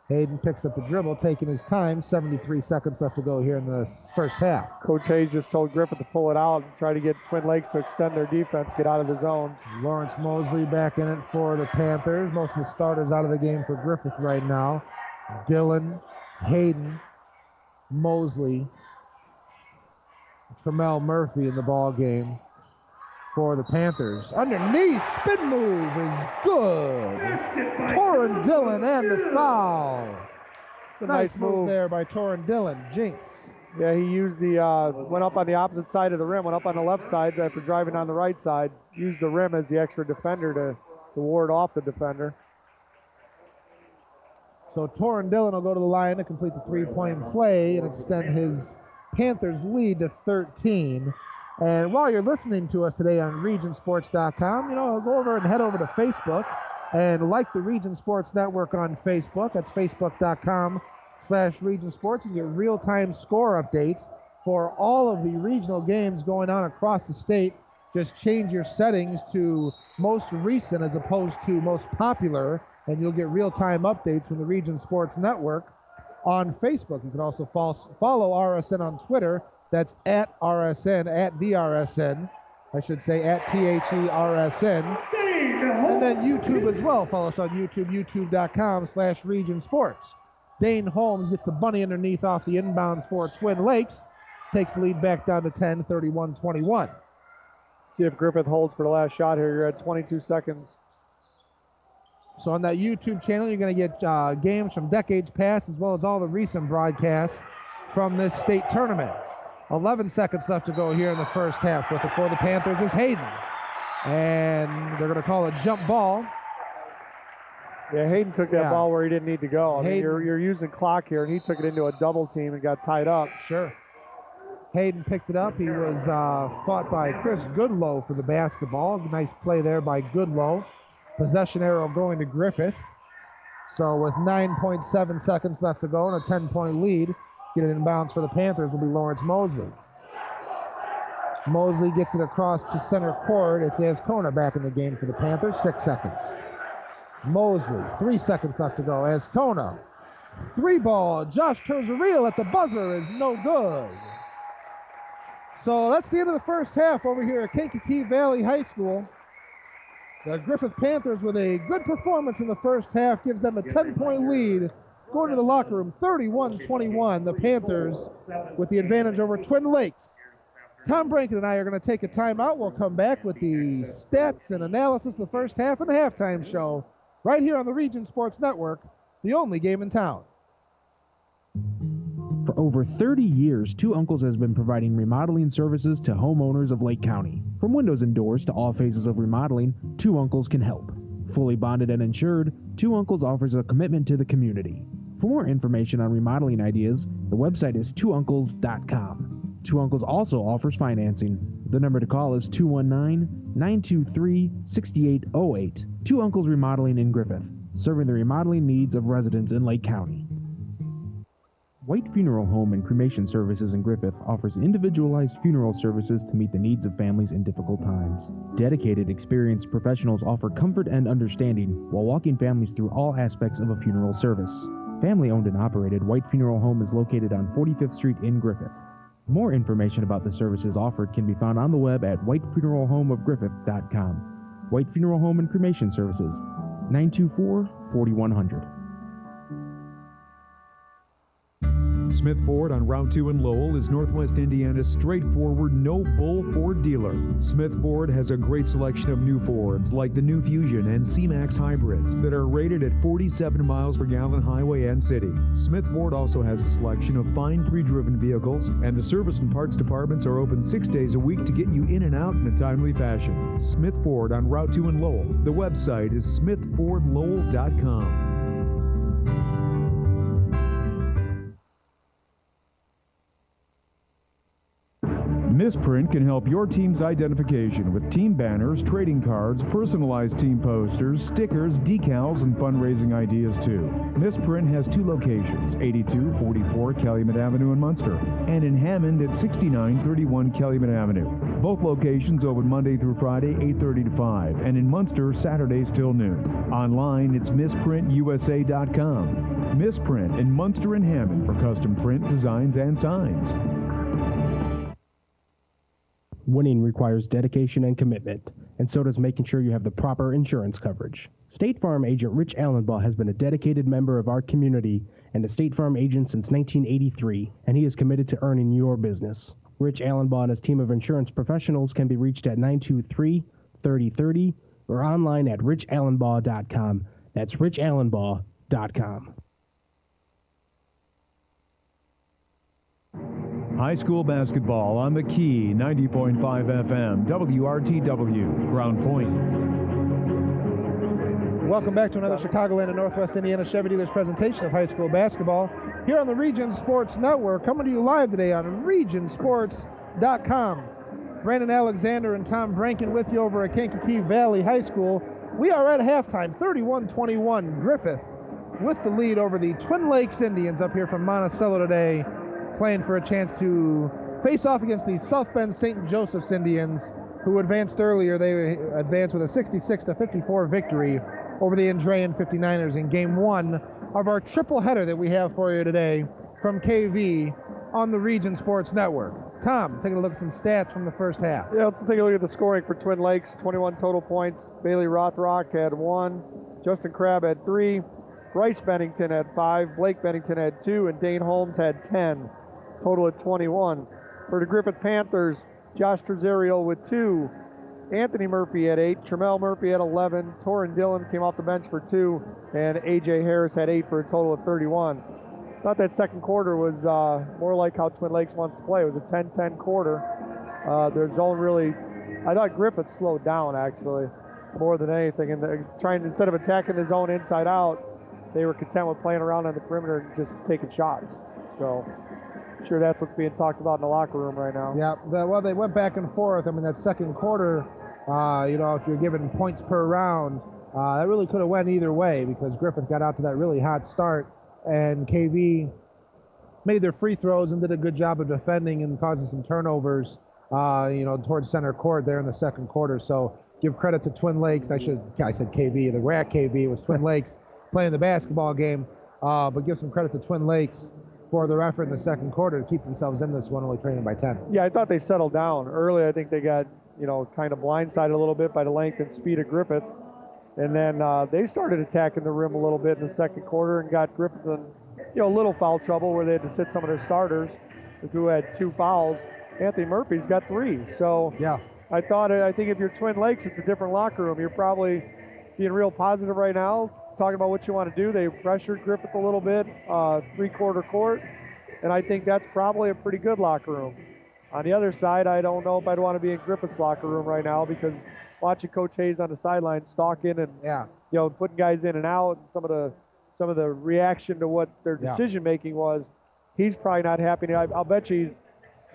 Hayden picks up the dribble, taking his time. 73 seconds left to go here in the first half. Coach Hayes just told Griffith to pull it out and try to get Twin Lakes to extend their defense, get out of the zone. Lawrence Mosley back in it for the Panthers. Most of the starters out of the game for Griffith right now. Dillon, Hayden, Mosley, Tremel Murphy in the ball game for the Panthers. Underneath, spin move is good. Torrin Dillon and the foul. It's a Nice move there by Torrin Dillon. Jinx. Yeah, he used went up on the opposite side of the rim, went up on the left side after driving on the right side, used the rim as the extra defender to ward off the defender. So Torrin Dillon will go to the line to complete the three-point play and extend his Panthers lead to 13. And while you're listening to us today on regionsports.com, go over and head over to Facebook and like the Region Sports Network on Facebook. That's facebook.com/regionsports. You get real-time score updates for all of the regional games going on across the state. Just change your settings to most recent as opposed to most popular, and you'll get real-time updates from the Region Sports Network on Facebook. You can also follow RSN on Twitter. That's at RSN, at the RSN, I should say, at THERSN. And then YouTube as well. Follow us on YouTube, youtube.com/Region Sports. Dane Holmes gets the bunny underneath off the inbounds for Twin Lakes. Takes the lead back down to 10, 31-21. See if Griffith holds for the last shot here. You're at 22 seconds. So on that YouTube channel, you're going to get games from decades past as well as all the recent broadcasts from this state tournament. 11 seconds left to go here in the first half. With it for the Panthers is Hayden. And they're going to call a jump ball. Yeah, Hayden took that ball where he didn't need to go. I mean, you're using clock here, and he took it into a double team and got tied up. Sure. Hayden picked it up. He was fought by Chris Goodlow for the basketball. Nice play there by Goodlow. Possession arrow going to Griffith. So with 9.7 seconds left to go and a 10-point lead, getting in bounds for the Panthers will be Lawrence Mosley. Mosley gets it across to center court. It's Ascona back in the game for the Panthers. 6 seconds. Mosley, 3 seconds left to go. Ascona, 3 ball. Josh Terzaril at the buzzer is no good. So that's the end of the first half over here at Kankakee Valley High School. The Griffith Panthers with a good performance in the first half gives them a 10-point lead. Going to the locker room, 31-21. The Panthers with the advantage over Twin Lakes. Tom Branken and I are going to take a timeout. We'll come back with the stats and analysis of the first half and the halftime show right here on the Region Sports Network, the only game in town. For over 30 years, Two Uncles has been providing remodeling services to homeowners of Lake County. From windows and doors to all phases of remodeling, Two Uncles can help. Fully bonded and insured, Two Uncles offers a commitment to the community. For more information on remodeling ideas, the website is twouncles.com. Two Uncles also offers financing. The number to call is 219-923-6808. Two Uncles Remodeling in Griffith, serving the remodeling needs of residents in Lake County. White Funeral Home and Cremation Services in Griffith offers individualized funeral services to meet the needs of families in difficult times. Dedicated, experienced professionals offer comfort and understanding while walking families through all aspects of a funeral service. Family-owned and operated, White Funeral Home is located on 45th Street in Griffith. More information about the services offered can be found on the web at whitefuneralhomeofgriffith.com. White Funeral Home and Cremation Services, 924-4100. Smith Ford on Route 2 in Lowell is Northwest Indiana's straightforward no-bull Ford dealer. Smith Ford has a great selection of new Fords like the new Fusion and C-Max hybrids that are rated at 47 miles per gallon highway and city. Smith Ford also has a selection of fine pre-driven vehicles, and the service and parts departments are open 6 days a week to get you in and out in a timely fashion. Smith Ford on Route 2 in Lowell. The website is smithfordlowell.com. Misprint can help your team's identification with team banners, trading cards, personalized team posters, stickers, decals, and fundraising ideas too. Misprint has 2 locations, 8244 Calumet Avenue in Munster, and in Hammond at 6931 Calumet Avenue. Both locations open Monday through Friday, 8:30 to 5, and in Munster, Saturdays till noon. Online, it's misprintusa.com. Misprint in Munster and Hammond for custom print, designs, and signs. Winning requires dedication and commitment, and so does making sure you have the proper insurance coverage. State Farm agent Rich Allenbaugh has been a dedicated member of our community and a State Farm agent since 1983, and he is committed to earning your business. Rich Allenbaugh and his team of insurance professionals can be reached at 923-3030 or online at richallenbaugh.com. That's richallenbaugh.com. High school basketball on the Key, 90.5 FM, WRTW, Ground Point. Welcome back to another Chicagoland and Northwest Indiana Chevy Dealers presentation of high school basketball here on the Region Sports Network, coming to you live today on regionsports.com. Brandon Alexander and Tom Branken with you over at Kankakee Valley High School. We are at halftime, 31-21. Griffith with the lead over the Twin Lakes Indians up here from Monticello today, playing for a chance to face off against the South Bend St. Joseph's Indians, who advanced earlier. They advanced with a 66-54 victory over the Andrean 59ers in Game 1 of our triple header that we have for you today from KV on the Region Sports Network. Tom, taking a look at some stats from the first half. Yeah, let's take a look at the scoring for Twin Lakes. 21 total points. Bailey Rothrock had 1. Justin Crabb had 3. Bryce Bennington had 5. Blake Bennington had 2. And Dane Holmes had 10. Total at 21. For the Griffith Panthers, Josh Trezerio with 2. Anthony Murphy had 8. Tremel Murphy had 11. Torrin Dillon came off the bench for 2. And A.J. Harris had 8 for a total of 31. Thought that second quarter was more like how Twin Lakes wants to play. It was a 10-10 quarter. Their zone really, I thought Griffith slowed down actually more than anything. And instead of attacking the zone inside out, they were content with playing around on the perimeter and just taking shots. So Sure, that's what's being talked about in the locker room right now. Yeah, well, they went back and forth. I mean, that second quarter, if you're given points per round, that really could have went either way because Griffith got out to that really hot start, and KV made their free throws and did a good job of defending and causing some turnovers, towards center court there in the second quarter. So give credit to Twin Lakes. I said KV. They were at KV. It was Twin Lakes playing the basketball game, but give some credit to Twin Lakes for their effort in the second quarter to keep themselves in this one, only trailing by 10. Yeah, I thought they settled down early. I think they got, kind of blindsided a little bit by the length and speed of Griffith. And then they started attacking the rim a little bit in the second quarter and got Griffith in, a little foul trouble where they had to sit some of their starters who had 2 fouls. Anthony Murphy's got 3. So yeah, I think if you're Twin Lakes, it's a different locker room. You're probably being real positive right now, talking about what you want to do. They pressured Griffith a little bit, 3-quarter court, and I think that's probably a pretty good locker room. On the other side, I don't know if I'd want to be in Griffith's locker room right now because watching Coach Hayes on the sideline stalking and putting guys in and out, and some of the reaction to what their decision making was, he's probably not happy. I'll bet you he's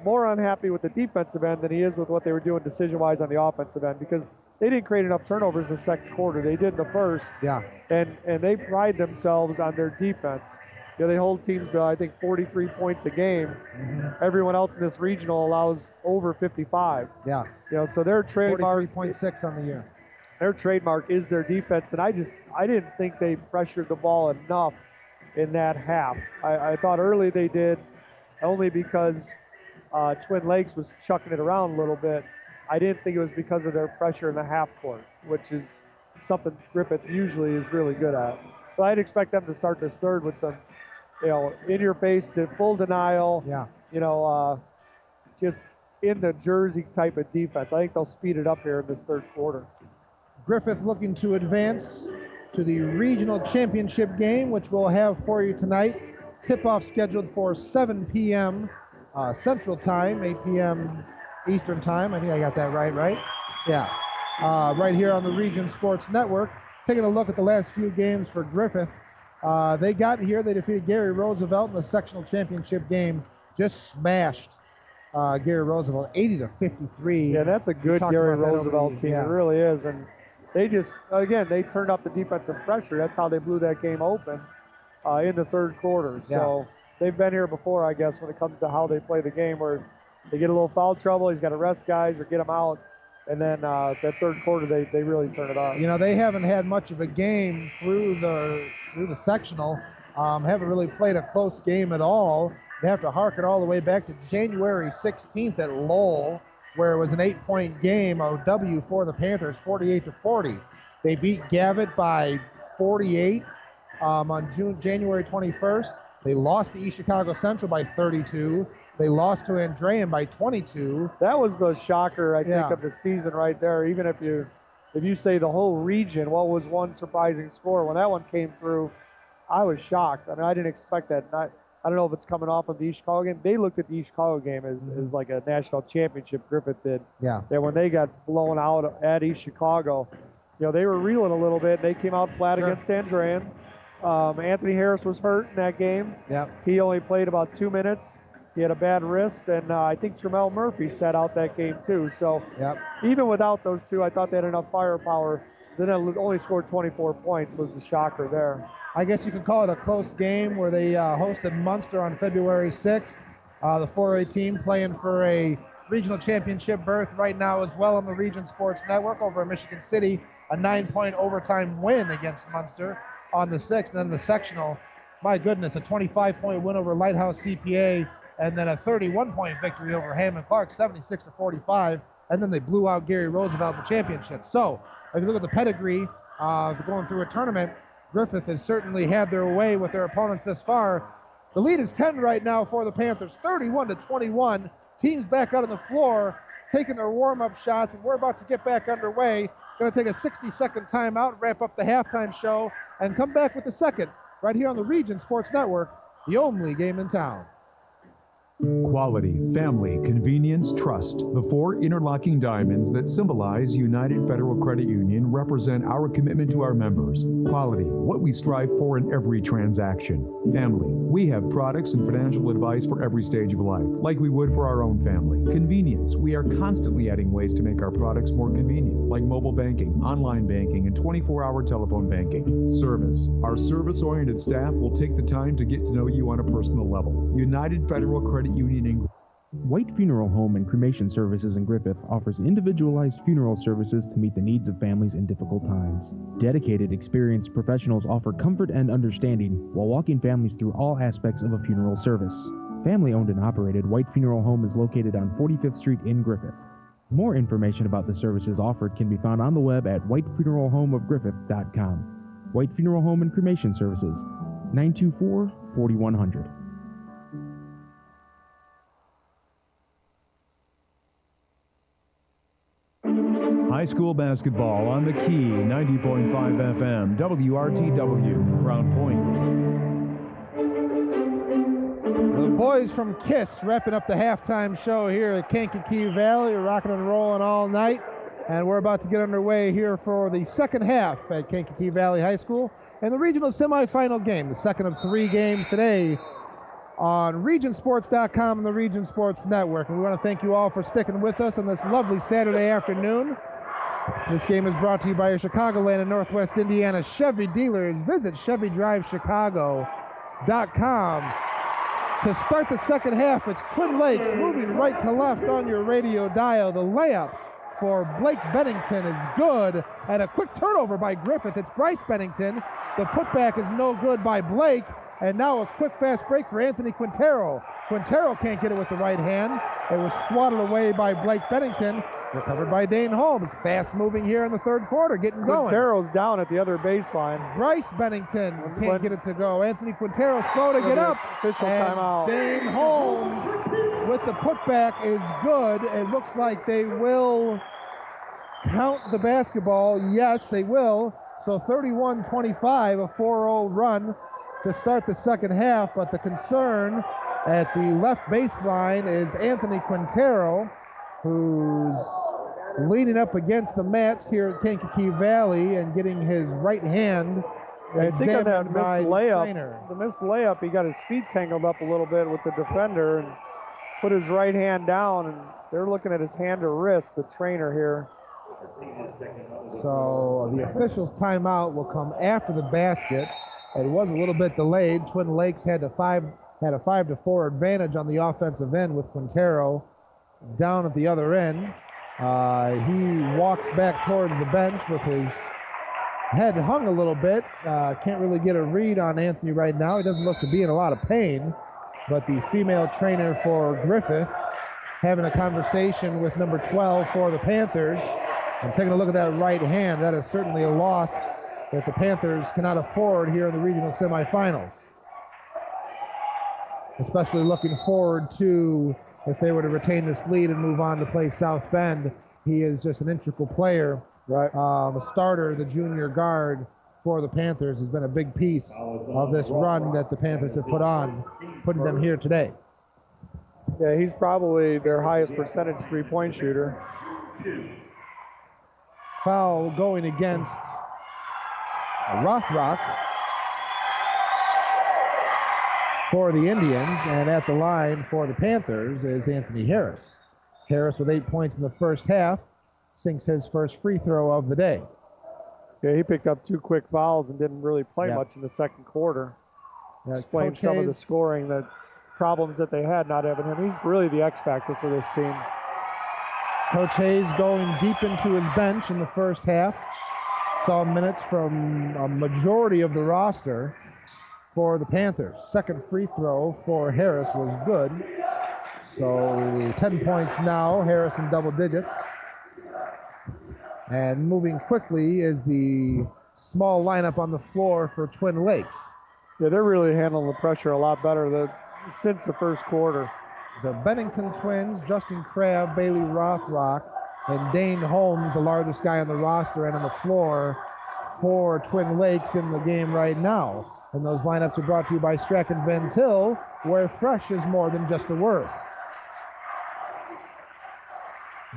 more unhappy with the defensive end than he is with what they were doing decision-wise on the offensive end because they didn't create enough turnovers in the second quarter. They did in the first. Yeah. And they pride themselves on their defense. They hold teams to, I think, 43 points a game. Mm-hmm. Everyone else in this regional allows over 55. Yeah. So their trademark 43.6 on the year. Their trademark is their defense, and I didn't think they pressured the ball enough in that half. I thought early they did, only because Twin Lakes was chucking it around a little bit. I didn't think it was because of their pressure in the half court, which is something Griffith usually is really good at. So I'd expect them to start this third with some, in your face to full denial. Yeah. Just in the Jersey type of defense. I think they'll speed it up here in this third quarter. Griffith looking to advance to the regional championship game, which we'll have for you tonight. Tip-off scheduled for 7 p.m. Central Time, 8 p.m. Eastern Time. I think I got that right? Yeah. Right here on the Region Sports Network. Taking a look at the last few games for Griffith. They got here. They defeated Gary Roosevelt in the sectional championship game. Just smashed Gary Roosevelt 80-53. Yeah, that's a good Gary Roosevelt team. Yeah. It really is. And they they turned up the defensive pressure. That's how they blew that game open in the third quarter. So they've been here before, I guess, when it comes to how they play the game, where they get a little foul trouble. He's got to rest guys or get them out. And then that third quarter, they really turn it on. They haven't had much of a game through the sectional. Haven't really played a close game at all. They have to harken all the way back to January 16th at Lowell, where it was an 8-point game, a W for the Panthers, 48-40. They beat Gavitt by 48 on January 21st. They lost to East Chicago Central by 32. They lost to Andrean by 22. That was the shocker, I think, of the season right there. Even if you say the whole region, what was one surprising score? When that one came through, I was shocked. I mean, I didn't expect that. I don't know if it's coming off of the East Chicago game. They looked at the East Chicago game as like a national championship. Griffith did. Yeah. That when they got blown out at East Chicago, they were reeling a little bit. They came out flat against Andrean. Anthony Harris was hurt in that game. Yeah. He only played about 2 minutes. He had a bad wrist, and I think Tremel Murphy sat out that game too. So even without those two, I thought they had enough firepower. Then only scored 24 points was the shocker there. I guess you could call it a close game where they hosted Munster on February 6th. The 4A team playing for a regional championship berth right now as well on the Region Sports Network over in Michigan City. A 9-point overtime win against Munster on the 6th. And then the sectional, my goodness, a 25-point win over Lighthouse CPA. And then a 31-point victory over Hammond Clark, 76-45. And then they blew out Gary Roosevelt in the championship. So if you look at the pedigree going through a tournament, Griffith has certainly had their way with their opponents this far. The lead is 10 right now for the Panthers, 31-21. Teams back out on the floor, taking their warm-up shots, and we're about to get back underway. Going to take a 60-second timeout, wrap up the halftime show, and come back with the second right here on the Region Sports Network, the only game in town. Quality, family, convenience, trust. The four interlocking diamonds that symbolize United Federal Credit Union represent our commitment to our members. Quality, what we strive for in every transaction. Family, we have products and financial advice for every stage of life, like we would for our own family. Convenience, we are constantly adding ways to make our products more convenient, like mobile banking, online banking, and 24-hour telephone banking. Service, our service-oriented staff will take the time to get to know you on a personal level. United Federal Credit Union in White Funeral Home and Cremation Services in Griffith offers individualized funeral services to meet the needs of families in difficult times. Dedicated, experienced professionals offer comfort and understanding while walking families through all aspects of a funeral service. Family-owned and operated, White Funeral Home is located on 45th Street in Griffith. More information about the services offered can be found on the web at whitefuneralhomeofgriffith.com. White Funeral Home and Cremation Services, 924-4100. High school basketball on the key, 90.5 FM, WRTW, Crown Point. The boys from KISS wrapping up the halftime show here at Kankakee Valley. We're rocking and rolling all night, and we're about to get underway here for the second half at Kankakee Valley High School and the regional semifinal game, the second of 3 games today on regionsports.com and the Region Sports Network. And we want to thank you all for sticking with us on this lovely Saturday afternoon. This game is brought to you by your Chicagoland and Northwest Indiana Chevy dealers. Visit ChevyDriveChicago.com. To start the second half, it's Twin Lakes moving right to left on your radio dial. The layup for Blake Bennington is good, and a quick turnover by Griffith. It's Bryce Bennington. The putback is no good by Blake, and now a quick fast break for Anthony Quintero. Quintero can't get it with the right hand. It was swatted away by Blake Bennington. Recovered by Dane Holmes. Fast moving here in the third quarter, getting going. Quintero's down at the other baseline. Bryce Bennington can't get it to go. Anthony Quintero slow to get up. Official and timeout. Dane Holmes with the putback is good. It looks like they will count the basketball. Yes, they will. So 31-25, a 4-0 run to start the second half. But the concern at the left baseline is Anthony Quintero, who's leaning up against the mats here at Kankakee Valley and getting his right hand examined by the trainer. The missed layup, he got his feet tangled up a little bit with the defender and put his right hand down, and they're looking at his hand or wrist, the trainer here. So the official's timeout will come after the basket. It was a little bit delayed. Twin Lakes had a 5-4 advantage on the offensive end with Quintero down at the other end. He walks back towards the bench with his head hung a little bit. Can't really get a read on Anthony right now. He doesn't look to be in a lot of pain, but the female trainer for Griffith having a conversation with number 12 for the Panthers. And taking a look at that right hand, that is certainly a loss that the Panthers cannot afford here in the regional semifinals. Especially looking forward to if they were to retain this lead and move on to play South Bend. He is just an integral player. Right. The starter, the junior guard for the Panthers, has been a big piece of this run that the Panthers have put on, putting them here today. Yeah, he's probably their highest percentage three-point shooter. Foul going against Rothrock for the Indians, and at the line for the Panthers is Anthony Harris. Harris with 8 points in the first half, sinks his first free throw of the day. Yeah, he picked up 2 quick fouls and didn't really play much in the second quarter. Explained some of the scoring, the problems that they had not having him. He's really the X factor for this team. Coach Hayes going deep into his bench in the first half. Saw minutes from a majority of the roster for the Panthers. Second free throw for Harris was good. So 10 points now, Harris in double digits. And moving quickly is the small lineup on the floor for Twin Lakes. Yeah, they're really handling the pressure a lot better since the first quarter. The Bennington twins, Justin Crabb, Bailey Rothrock, and Dane Holmes, the largest guy on the roster and on the floor for Twin Lakes in the game right now. And those lineups are brought to you by Strachan Van Til, where fresh is more than just a word.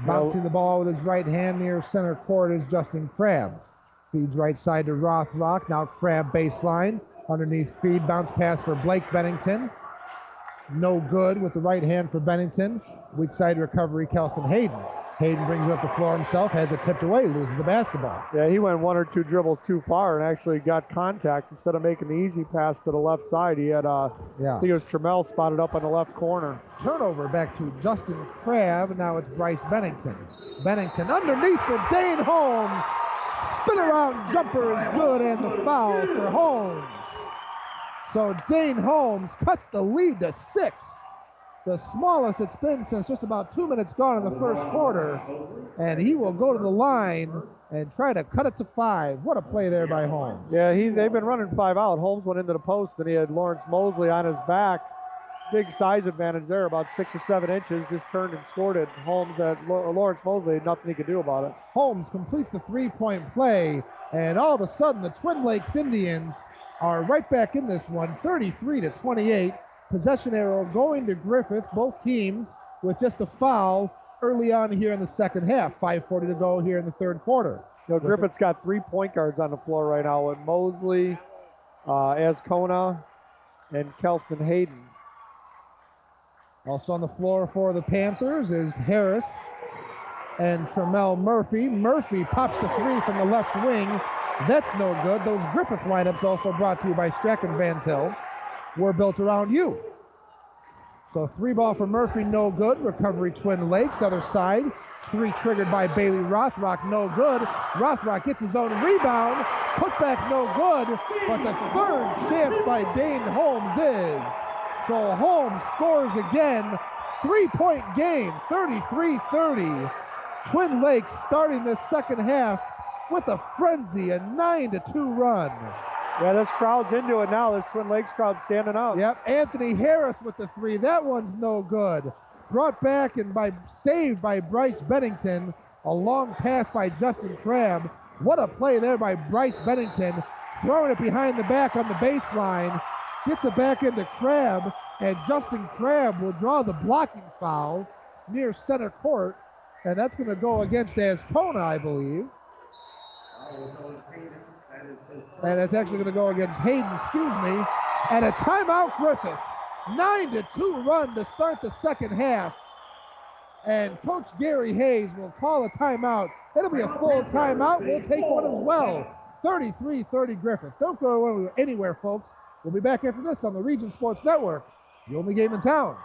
Bouncing the ball with his right hand near center court is Justin Crabb. Feeds right side to Rothrock. Now Crabb baseline. Underneath feed, bounce pass for Blake Bennington. No good with the right hand for Bennington. Weak side recovery, Kelston Hayden. Hayden brings it up the floor himself, has it tipped away, loses the basketball. Yeah, he went one or two dribbles too far and actually got contact. Instead of making the easy pass to the left side, he had, I think it was Trammell spotted up on the left corner. Turnover back to Justin Crabb. Now it's Bryce Bennington. Bennington underneath for Dane Holmes. Spin around jumper is good, and the foul for Holmes. So Dane Holmes cuts the lead to 6. The smallest it's been since just about 2 minutes gone in the first quarter. And he will go to the line and try to cut it to 5. What a play there by Holmes. Yeah, they've been running 5 out. Holmes went into the post, and he had Lawrence Mosley on his back. Big size advantage there, about 6 or 7 inches. Just turned and scored it. Holmes at Lawrence Mosley had nothing he could do about it. Holmes completes the 3-point play, and all of a sudden the Twin Lakes Indians are right back in this one, 33-28. Possession arrow going to Griffith, both teams with just a foul early on here in the second half. 5:40 to go here in the third quarter. Griffith's got 3 point guards on the floor right now with Mosley, Ascona, and Kelston Hayden. Also on the floor for the Panthers is Harris and Trammell Murphy. Murphy pops the 3 from the left wing. That's no good. Those Griffith lineups also brought to you by Strachan Van Til. Were built around you. So 3 ball for Murphy, no good. Recovery Twin Lakes, other side. 3 triggered by Bailey Rothrock, no good. Rothrock gets his own rebound. Put back, no good. But the third chance by Dane Holmes is. So Holmes scores again. 3-point game, 33-30. Twin Lakes starting this second half with a frenzy, a 9-2 run. Yeah, this crowd's into it now. This Twin Lakes crowd standing up. Yep, Anthony Harris with the 3. That one's no good. Brought back and saved by Bryce Bennington. A long pass by Justin Crabb. What a play there by Bryce Bennington. Throwing it behind the back on the baseline. Gets it back into Crabb, and Justin Crabb will draw the blocking foul near center court. And that's going to go against Ascona, I believe. And it's actually going to go against Hayden, And a timeout, Griffith. 9-2 run to start the second half. And Coach Gary Hayes will call a timeout. It'll be a full timeout. We'll take one as well. 33-30 Griffith. Don't go anywhere, folks. We'll be back after this on the Region Sports Network, the only game in town.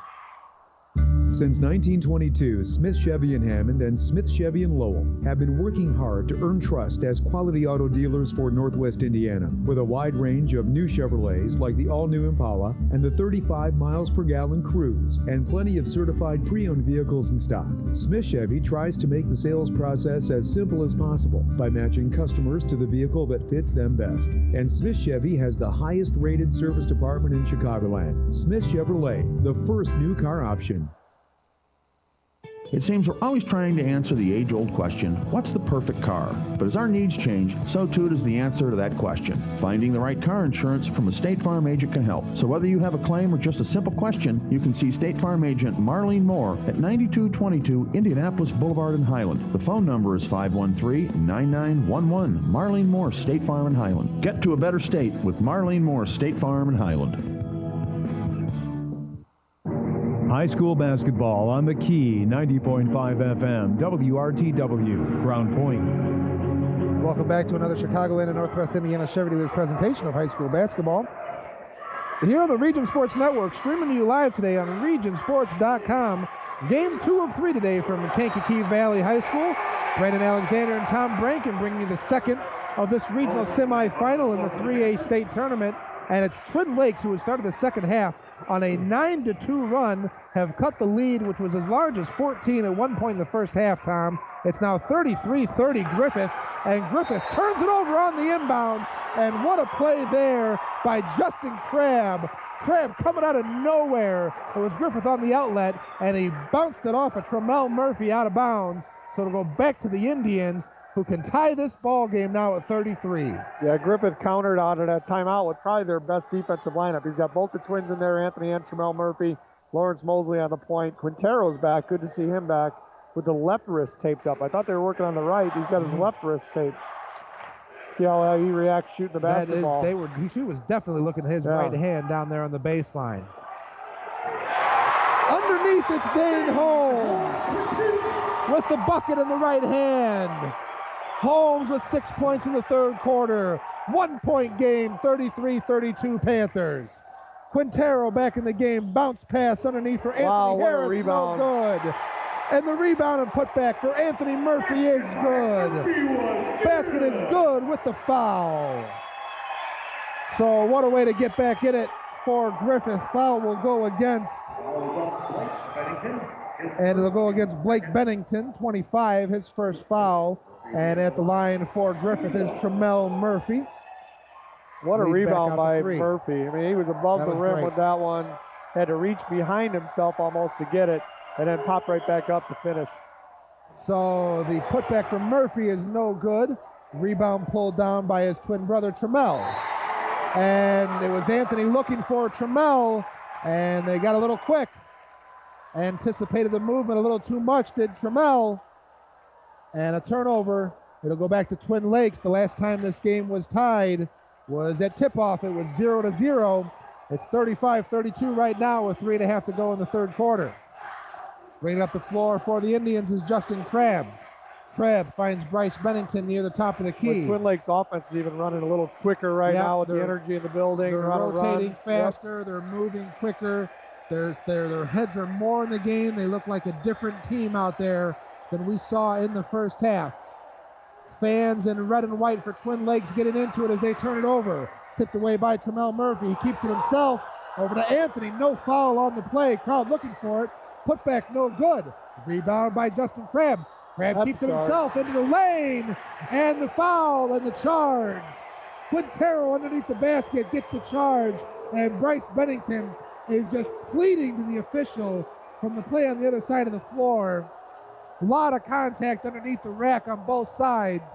Since 1922, Smith Chevy in Hammond and Smith Chevy in Lowell have been working hard to earn trust as quality auto dealers for Northwest Indiana, with a wide range of new Chevrolets like the all-new Impala and the 35 miles per gallon Cruze, and plenty of certified pre-owned vehicles in stock. Smith Chevy tries to make the sales process as simple as possible by matching customers to the vehicle that fits them best. And Smith Chevy has the highest rated service department in Chicagoland. Smith Chevrolet, the first new car option. It seems we're always trying to answer the age-old question, what's the perfect car? But as our needs change, so too does the answer to that question. Finding the right car insurance from a State Farm agent can help. So whether you have a claim or just a simple question, you can see State Farm agent Marlene Moore at 9222 Indianapolis Boulevard in Highland. The phone number is 513-9911. Marlene Moore, State Farm in Highland. Get to a better state with Marlene Moore, State Farm in Highland. High school basketball on the Key, 90.5 FM, WRTW, Crown Point. Welcome back to another Chicagoland and Northwest Indiana Chevy Dealers presentation of high school basketball. Here on the Region Sports Network, streaming to you live today on regionsports.com. Game 2 of 3 today from Kankakee Valley High School. Brandon Alexander and Tom Branken bringing you the second of this regional semifinal in the 3A state tournament. And it's Twin Lakes who has started the second half on a 9-2 run, have cut the lead, which was as large as 14 at one point in the first half, Tom. It's now 33-30 Griffith, and Griffith turns it over on the inbounds, and what a play there by Justin Crabb. Crabb coming out of nowhere. It was Griffith on the outlet, and he bounced it off of Trammell Murphy out of bounds, so it'll go back to the Indians. who can tie this ball game now at 33. Yeah, Griffith countered out of that timeout with probably their best defensive lineup. He's got both the twins in there, Anthony and Tramel Murphy, Lawrence Mosley on the point. Quintero's back. Good to see him back with the left wrist taped up. I thought they were working on the right. He's got his left wrist taped. See how he reacts shooting the basketball. He was definitely looking at his right hand down there on the baseline. Underneath, it's Dane Holmes with the bucket in the right hand. Holmes with 6 points in the third quarter. 1 point game, 33-32 Panthers. Quintero back in the game. Bounce pass underneath for Anthony Harris. Rebound. No good. And the rebound and putback for Anthony Murphy is good. Basket is good with the foul. So what a way to get back in it for Griffith. Foul will go against, and it'll go against Blake Bennington, 25, his first foul. And at the line for Griffith is Tramel Murphy. What a rebound by Murphy. I mean, he was above the rim with that one. Had to reach behind himself almost to get it, and then pop right back up to finish. So the putback from Murphy is no good. Rebound pulled down by his twin brother, Tramel. And it was Anthony looking for Tramel, and they got a little quick. Anticipated the movement a little too much, did Tramel. And a turnover. It'll go back to Twin Lakes. The last time this game was tied was at tip-off. It was 0-0. It's 35-32 right now with 3.5 to go in the third quarter. Bringing up the floor for the Indians is Justin Crabb. Crabb finds Bryce Bennington near the top of the key. But Twin Lakes offense is even running a little quicker right now with the energy in the building. They're rotating faster. They're moving quicker. Their heads are more in the game. They look like a different team out there than we saw in the first half. Fans in red and white for Twin Lakes getting into it as they turn it over. Tipped away by Tramel Murphy. He keeps it himself. Over to Anthony. No foul on the play. Crowd looking for it. Putback no good. Rebound by Justin Crabb. Crabb keeps it himself into the lane. And the foul and the charge. Quintero underneath the basket gets the charge. And Bryce Bennington is just pleading to the official from the play on the other side of the floor. A lot of contact underneath the rack on both sides.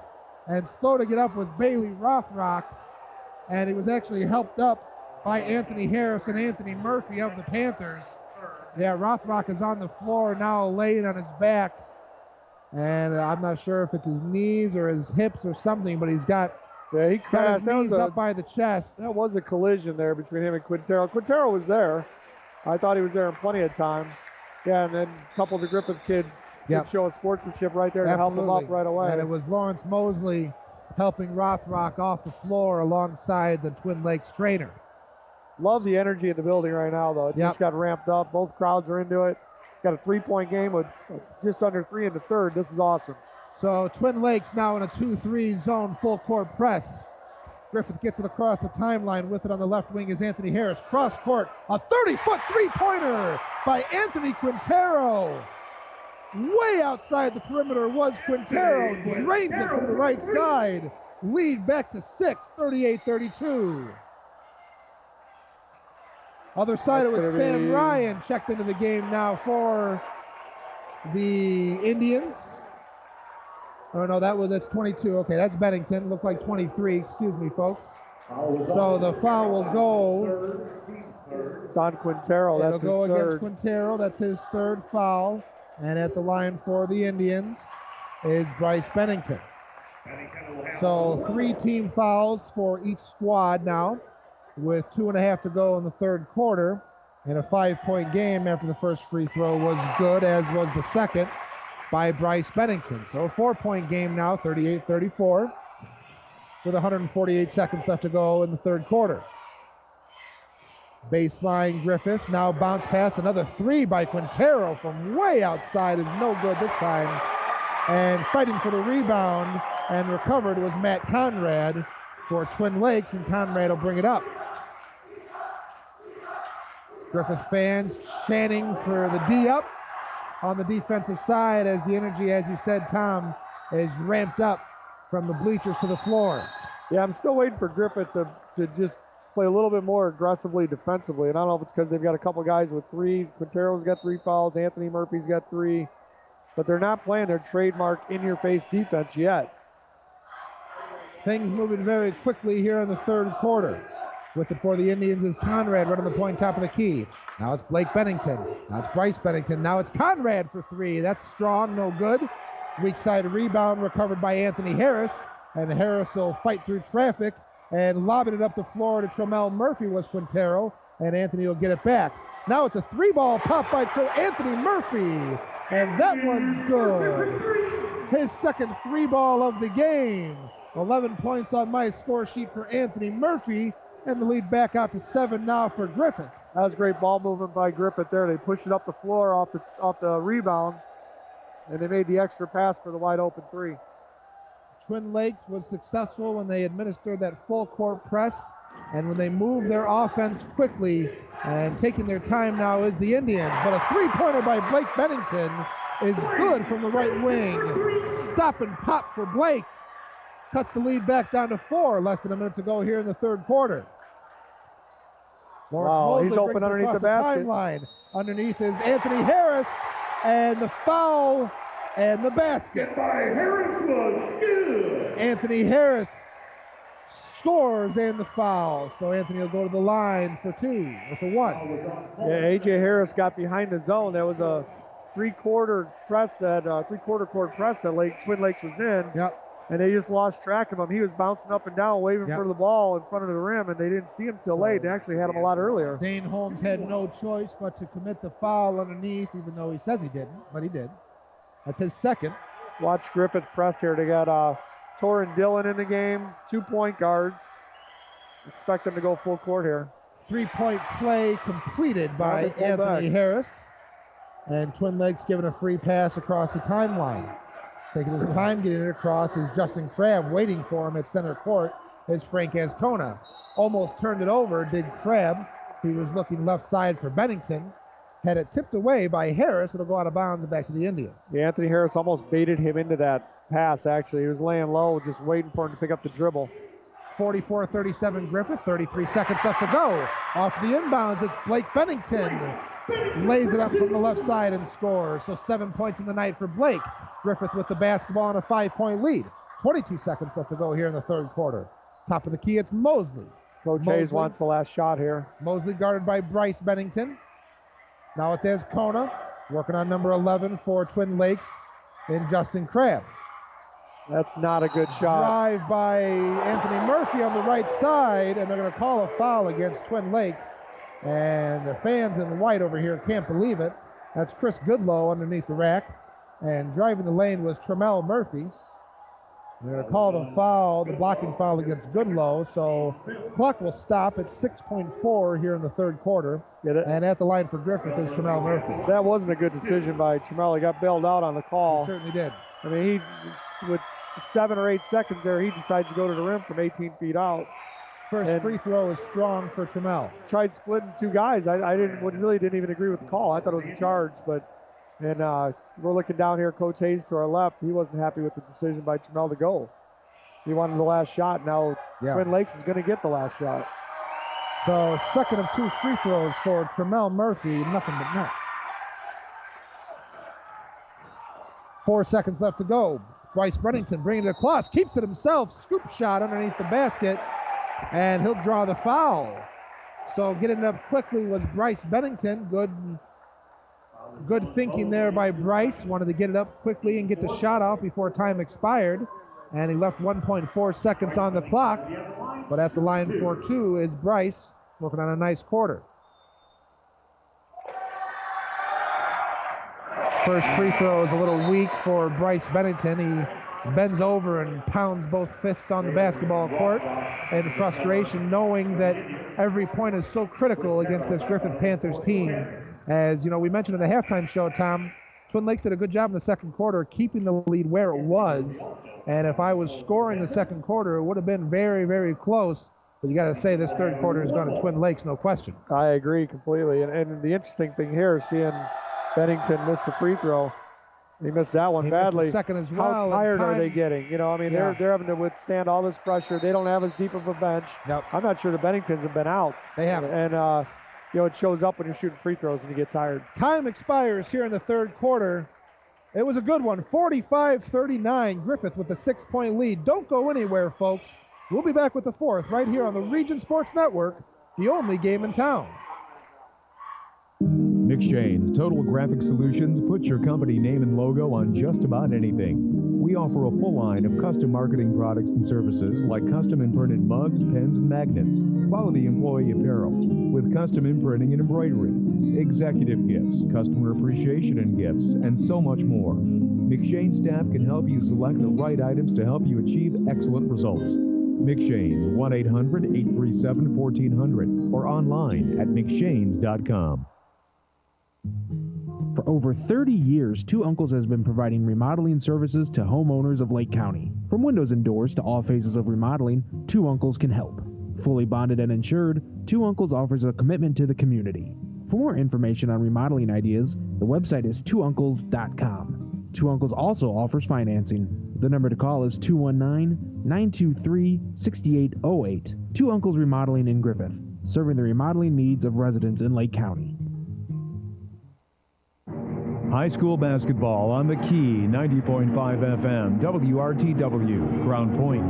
And slow to get up was Bailey Rothrock. And he was actually helped up by Anthony Harris and Anthony Murphy of the Panthers. Yeah, Rothrock is on the floor now laying on his back. And I'm not sure if it's his knees or his hips or something, but he's got, he got his knees up by the chest. That was a collision there between him and Quintero. Quintero was there. I thought he was there in plenty of time. Yeah, and then a couple of the Griffith kids did show a sportsmanship right there to help him up right away. And it was Lawrence Mosley helping Rothrock off the floor alongside the Twin Lakes trainer. Love the energy in the building right now, though. It just got ramped up. Both crowds are into it. Got a three-point game with just under 3 in the third. This is awesome. So Twin Lakes now in a 2-3 zone full court press. Griffith gets it across the timeline. With it on the left wing is Anthony Harris. Cross court, a 30-foot three-pointer by Anthony Quintero. Way outside the perimeter was Quintero. Drains it from the right side. Lead back to 6, 38-32. Other side, it was Sam Ryan checked into the game now for the Indians. Oh, no, that's 22. Okay, that's Bennington. Looked like 23. Excuse me, folks. So the foul will go. It's on Quintero. That's his third. It'll go against Quintero. That's his third foul. And at the line for the Indians is Bryce Bennington. So 3 team fouls for each squad now, with 2.5 to go in the third quarter. And a 5-point game after the first free throw was good, as was the second by Bryce Bennington. So a 4-point game now, 38-34, with 148 seconds left to go in the third quarter. Baseline Griffith, now bounce pass, another 3 by Quintero from way outside is no good this time. And fighting for the rebound and recovered was Matt Conrad for Twin Lakes, and Conrad will bring it up. Griffith fans chanting for the D up on the defensive side as the energy, as you said, Tom, is ramped up from the bleachers to the floor. Yeah, I'm still waiting for Griffith to just play a little bit more aggressively defensively. And I don't know if it's because they've got a couple guys with 3. Quintero's got 3 fouls. Anthony Murphy's got 3. But they're not playing their trademark in-your-face defense yet. Things moving very quickly here in the third quarter. With it for the Indians is Conrad right on the point, top of the key. Now it's Blake Bennington. Now it's Bryce Bennington. Now it's Conrad for three. That's strong, no good. Weak side rebound recovered by Anthony Harris. And Harris will fight through traffic and lobbing it up the floor to Tremel Murphy was Quintero. And Anthony will get it back. Now it's a three-ball pop by Anthony Murphy. And that one's good. His second three-ball of the game. 11 points on my score sheet for Anthony Murphy. And the lead back out to 7 now for Griffith. That was great ball movement by Griffith there. They pushed it up the floor off the rebound, and they made the extra pass for the wide open three. Twin Lakes was successful when they administered that full court press, and when they moved their offense quickly, and taking their time now is the Indians. But a three-pointer by Blake Bennington is good from the right wing. Stop and pop for Blake. Cuts the lead back down to 4. Less than a minute to go here in the third quarter. Wow, he's open underneath the basket. Timeline. Underneath is Anthony Harris, and the foul and the basket. Anthony Harris scores and the foul. So Anthony will go to the line for 2 or for 1. Yeah, A.J. Harris got behind the zone. That was a three-quarter court press that Twin Lakes was in. Yep. And they just lost track of him. He was bouncing up and down, waving for the ball in front of the rim, and they didn't see him till late. They actually had him a lot earlier. Dane Holmes had no choice but to commit the foul underneath, even though he says he didn't, but he did. That's his second. Watch Griffith press here. They got Torrin Dillon in the game, 2 point guards. Expect them to go full court here. 3-point play completed by Anthony Harris. And Twin Lakes giving a free pass across the timeline. Taking his time getting it across is Justin Crabb. Waiting for him at center court is Frank Ascona. Almost turned it over, did Crabb. He was looking left side for Bennington. Had it tipped away by Harris. It'll go out of bounds and back to the Indians. Yeah, Anthony Harris almost baited him into that pass, actually. He was laying low, just waiting for him to pick up the dribble. 44-37 Griffith, 33 seconds left to go. Off the inbounds, it's Blake Bennington. Lays it up from the left side and scores. So 7 points in the night for Blake. Griffith with the basketball and a 5-point lead. 22 seconds left to go here in the third quarter. Top of the key, it's Mosley. Coach Hayes wants the last shot here. Mosley guarded by Bryce Bennington. Now it's Ascona, working on number 11 for Twin Lakes in Justin Crabb. That's not a good shot. Drive by Anthony Murphy on the right side, and they're going to call a foul against Twin Lakes. And the fans in white over here can't believe it. That's Chris Goodlow underneath the rack. And driving the lane was Tremel Murphy. They're going to call the foul, the blocking foul against Goodlow. So clock will stop at 6.4 here in the third quarter. And at the line for Griffith is Tremel Murphy. That wasn't a good decision by Tremel. He got bailed out on the call. He certainly did. I mean, with 7 or 8 seconds there, he decides to go to the rim from 18 feet out. First free throw is strong for Tremel. Tried splitting 2 guys. I really didn't even agree with the call. I thought it was a charge, but we're looking down here. Coach Hayes to our left. He wasn't happy with the decision by Tremel to go. He wanted the last shot. Now Twin Lakes is going to get the last shot. So second of 2 free throws for Tremel Murphy. Nothing but net. 4 seconds left to go. Bryce Bennington bringing it across. Keeps it himself. Scoop shot underneath the basket. And he'll draw the foul. So getting it up quickly was Bryce Bennington. Good thinking there by Bryce. Wanted to get it up quickly and get the shot off before time expired. And he left 1.4 seconds on the clock. But at the line for 2 is Bryce, working on a nice quarter. First free throw is a little weak for Bryce Bennington. He bends over and pounds both fists on the basketball court in frustration, knowing that every point is so critical against this Griffith Panthers team. As you know, we mentioned in the halftime show, Tom, Twin Lakes did a good job in the second quarter keeping the lead where it was. And if I was scoring the second quarter, it would have been very, very close. But you got to say this third quarter has gone to Twin Lakes, no question. I agree completely. And the interesting thing here is seeing Bennington miss the free throw. He missed that one badly. Missed the second as well. How tired are they getting? You know, I mean, they're having to withstand all this pressure. They don't have as deep of a bench. Yep. I'm not sure the Benningtons have been out. They haven't. And, it shows up when you're shooting free throws and you get tired. Time expires here in the third quarter. It was a good one, 45-39. Griffith with the 6-point lead. Don't go anywhere, folks. We'll be back with the fourth right here on the Region Sports Network, the only game in town. McShane's Total Graphic Solutions puts your company name and logo on just about anything. We offer a full line of custom marketing products and services like custom imprinted mugs, pens, and magnets, quality employee apparel, with custom imprinting and embroidery, executive gifts, customer appreciation and gifts, and so much more. McShane staff can help you select the right items to help you achieve excellent results. McShane's 1-800-837-1400 or online at mcshanes.com. For over 30 years, Two Uncles has been providing remodeling services to homeowners of Lake County. From windows and doors to all phases of remodeling, Two Uncles can help. Fully bonded and insured, Two Uncles offers a commitment to the community. For more information on remodeling ideas, the website is twouncles.com. Two Uncles also offers financing. The number to call is 219-923-6808. Two Uncles Remodeling in Griffith, serving the remodeling needs of residents in Lake County. High school basketball on the Key, 90.5 FM, WRTW, Crown Point.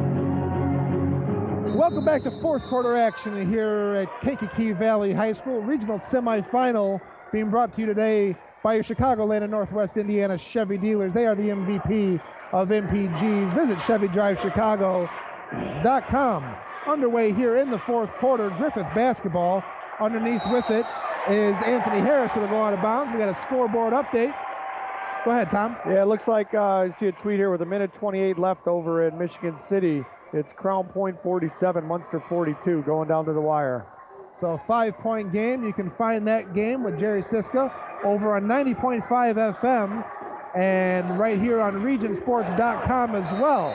Welcome back to fourth quarter action here at Kankakee Valley High School. Regional semifinal being brought to you today by your Chicagoland and Northwest Indiana Chevy dealers. They are the MVP of MPGs. Visit ChevyDriveChicago.com. Underway here in the fourth quarter, Griffith basketball. Underneath with it is Anthony Harris that'll go out of bounds. We got a scoreboard update. Go ahead, Tom. Yeah, it looks like I see a tweet here with a minute 28 left over in Michigan City. It's Crown Point 47, Munster 42, going down to the wire. So a 5-point game. You can find that game with Jerry Siska over on 90.5 FM and right here on regionsports.com as well.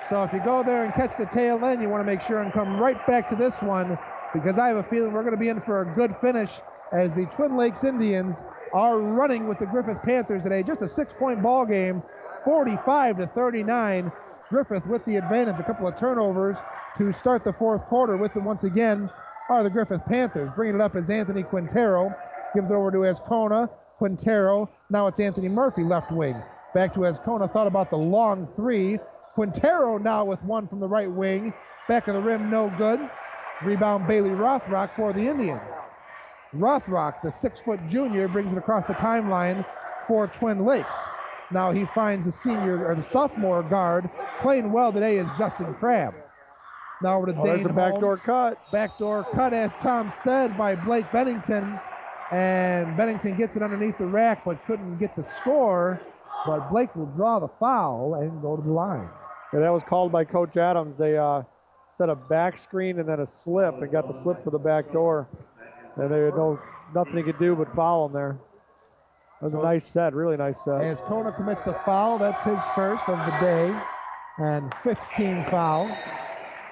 So if you go there and catch the tail end, you want to make sure and come right back to this one, because I have a feeling we're going to be in for a good finish as the Twin Lakes Indians are running with the Griffith Panthers today. Just a 6-point ball game, 45-39. Griffith with the advantage. A couple of turnovers to start the fourth quarter. With them once again are the Griffith Panthers. Bringing it up is Anthony Quintero. Gives it over to Escona. Quintero. Now it's Anthony Murphy, left wing. Back to Escona. Thought about the long three. Quintero now with one from the right wing. Back of the rim, no good. Rebound Bailey Rothrock for the Indians. Rothrock, the 6-foot junior, brings it across the timeline for Twin Lakes. Now he finds the senior or the sophomore guard playing well today is Justin Crabb. Now over to Dane There's a backdoor Holmes. cut. Backdoor cut, as Tom said, by Blake Bennington. And Bennington gets it underneath the rack but couldn't get the score. But Blake will draw the foul and go to the line. Yeah, that was called by Coach Adams. They set a back screen and then a slip and got the slip for the back door. And they had nothing he could do but foul him there. That was a nice set, really nice set. As Kona commits the foul, that's his first of the day, and 15 foul.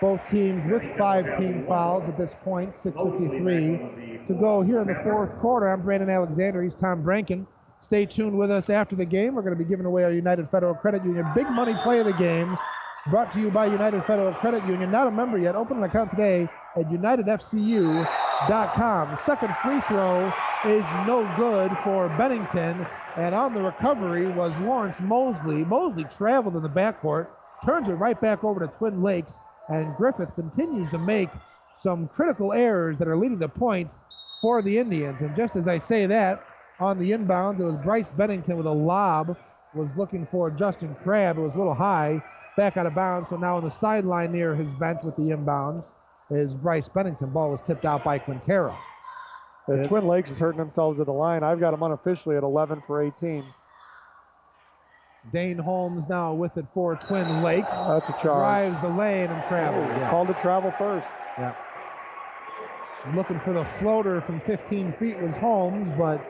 Both teams with 5 team fouls at this point, 6:53 to go here in the fourth quarter. I'm Brandon Alexander. He's Tom Brankin. Stay tuned with us after the game. We're going to be giving away our United Federal Credit Union big money play of the game, brought to you by United Federal Credit Union. Not a member yet. Open an account today at UnitedFCU.com. Second free throw is no good for Bennington, and on the recovery was Lawrence Mosley. Mosley traveled in the backcourt, turns it right back over to Twin Lakes, and Griffith continues to make some critical errors that are leading to points for the Indians. And just as I say that, on the inbounds, it was Bryce Bennington with a lob, was looking for Justin Crabb. It was a little high, back out of bounds. So now on the sideline near his bench with the inbounds is Bryce Bennington. Ball was tipped out by Quintero. The Twin Lakes is hurting themselves at the line. I've got them unofficially at 11 for 18. Dane Holmes now with it for Twin Lakes. That's a charge. Drives the lane and travels. Yeah. Called to travel first. Yeah. Looking for the floater from 15 feet was Holmes, but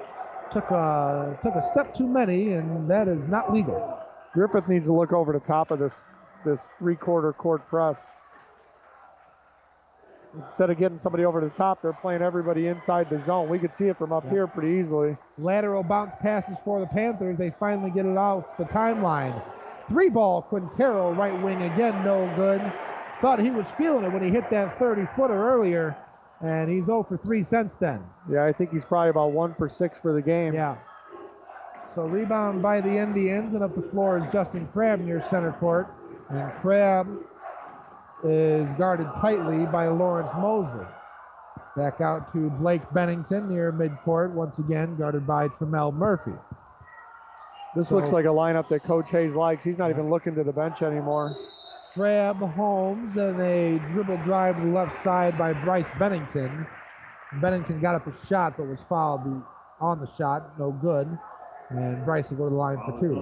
took a step too many, and that is not legal. Griffith needs to look over the top of this three-quarter court press. Instead of getting somebody over the top, they're playing everybody inside the zone. We could see it from up here pretty easily. Lateral bounce passes for the Panthers. They finally get it off the timeline. 3-ball, Quintero, right wing again, no good. Thought he was feeling it when he hit that 30-footer earlier, and he's 0 for 3 since then. Yeah, I think he's probably about 1 for 6 for the game. Yeah. So rebound by the Indians, and up the floor is Justin Crabb near center court. And Crabb is guarded tightly by Lawrence Mosley. Back out to Blake Bennington near midcourt, once again guarded by Tremel Murphy. This looks like a lineup that Coach Hayes likes. He's not even looking to the bench anymore. Crabb, Holmes, and a dribble drive to the left side by Bryce Bennington. Bennington got up a shot but was fouled on the shot, no good. And Bryce will go to the line for two.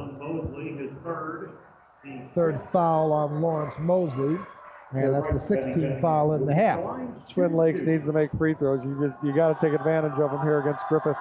Third foul on Lawrence Mosley. And that's the 16th foul in the half. Twin Lakes needs to make free throws. You got to take advantage of them here against Griffith.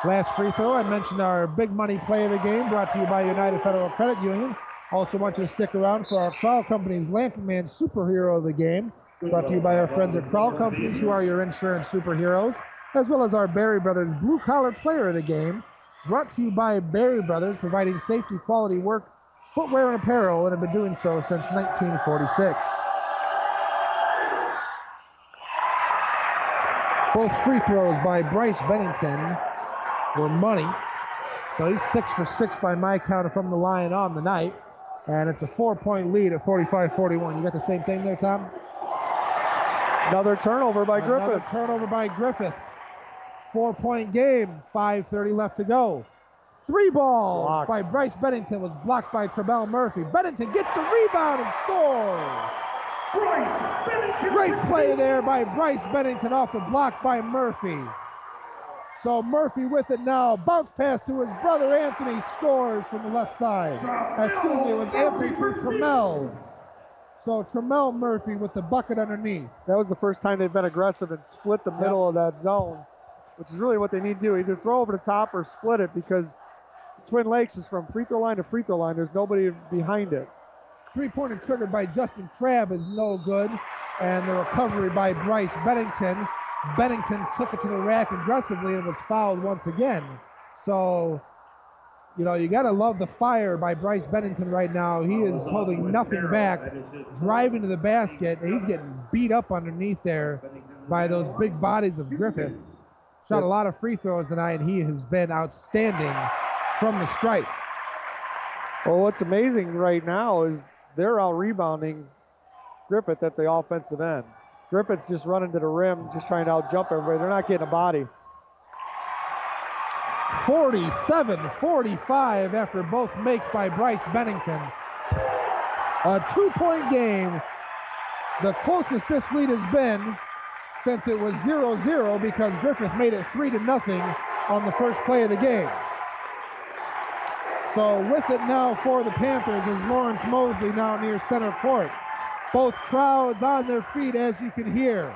Last free throw, I mentioned our big money play of the game, brought to you by United Federal Credit Union. Also want you to stick around for our Crowell Companies Lantern Man Superhero of the Game, brought to you by our friends at Crowell Companies, who are your insurance superheroes, as well as our Berry Brothers Blue Collar Player of the Game, brought to you by Berry Brothers, providing safety, quality work, footwear, and apparel, and have been doing so since 1946. Both free throws by Bryce Bennington were money. So he's 6 for 6 by my count from the line on the night. And it's a 4-point lead at 45-41. You got the same thing there, Tom? Another turnover by Griffith. Another turnover by Griffith. 4-point game, 5:30 left to go. Three ball by Bryce Bennington was blocked by Tremel Murphy. Bennington gets the rebound and scores. Great play there by Bryce Bennington off the block by Murphy. So Murphy with it now. Bounce pass to his brother Anthony, scores from the left side. Excuse me, it was Anthony to Tremel. So Tremel Murphy with the bucket underneath. That was the first time they've been aggressive and split the middle of that zone, which is really what they need to do. Either throw over the top or split it, because Twin Lakes is from free throw line to free throw line. There's nobody behind it. Three-pointer triggered by Justin Crabb is no good. And the recovery by Bryce Bennington. Bennington took it to the rack aggressively and was fouled once again. So, you know, you got to love the fire by Bryce Bennington right now. He is holding nothing back, driving to the basket. And he's getting beat up underneath there by those big bodies of Griffith. Shot a lot of free throws tonight, and he has been outstanding from the stripe. Well, what's amazing right now is they're out-rebounding Griffith at the offensive end. Griffith's just running to the rim, just trying to out-jump everybody. They're not getting a body. 47-45 after both makes by Bryce Bennington. A 2-point game. The closest this lead has been since it was 0-0, because Griffith made it 3-0 on the first play of the game. So with it now for the Panthers is Lawrence Mosley now near center court. Both crowds on their feet, as you can hear.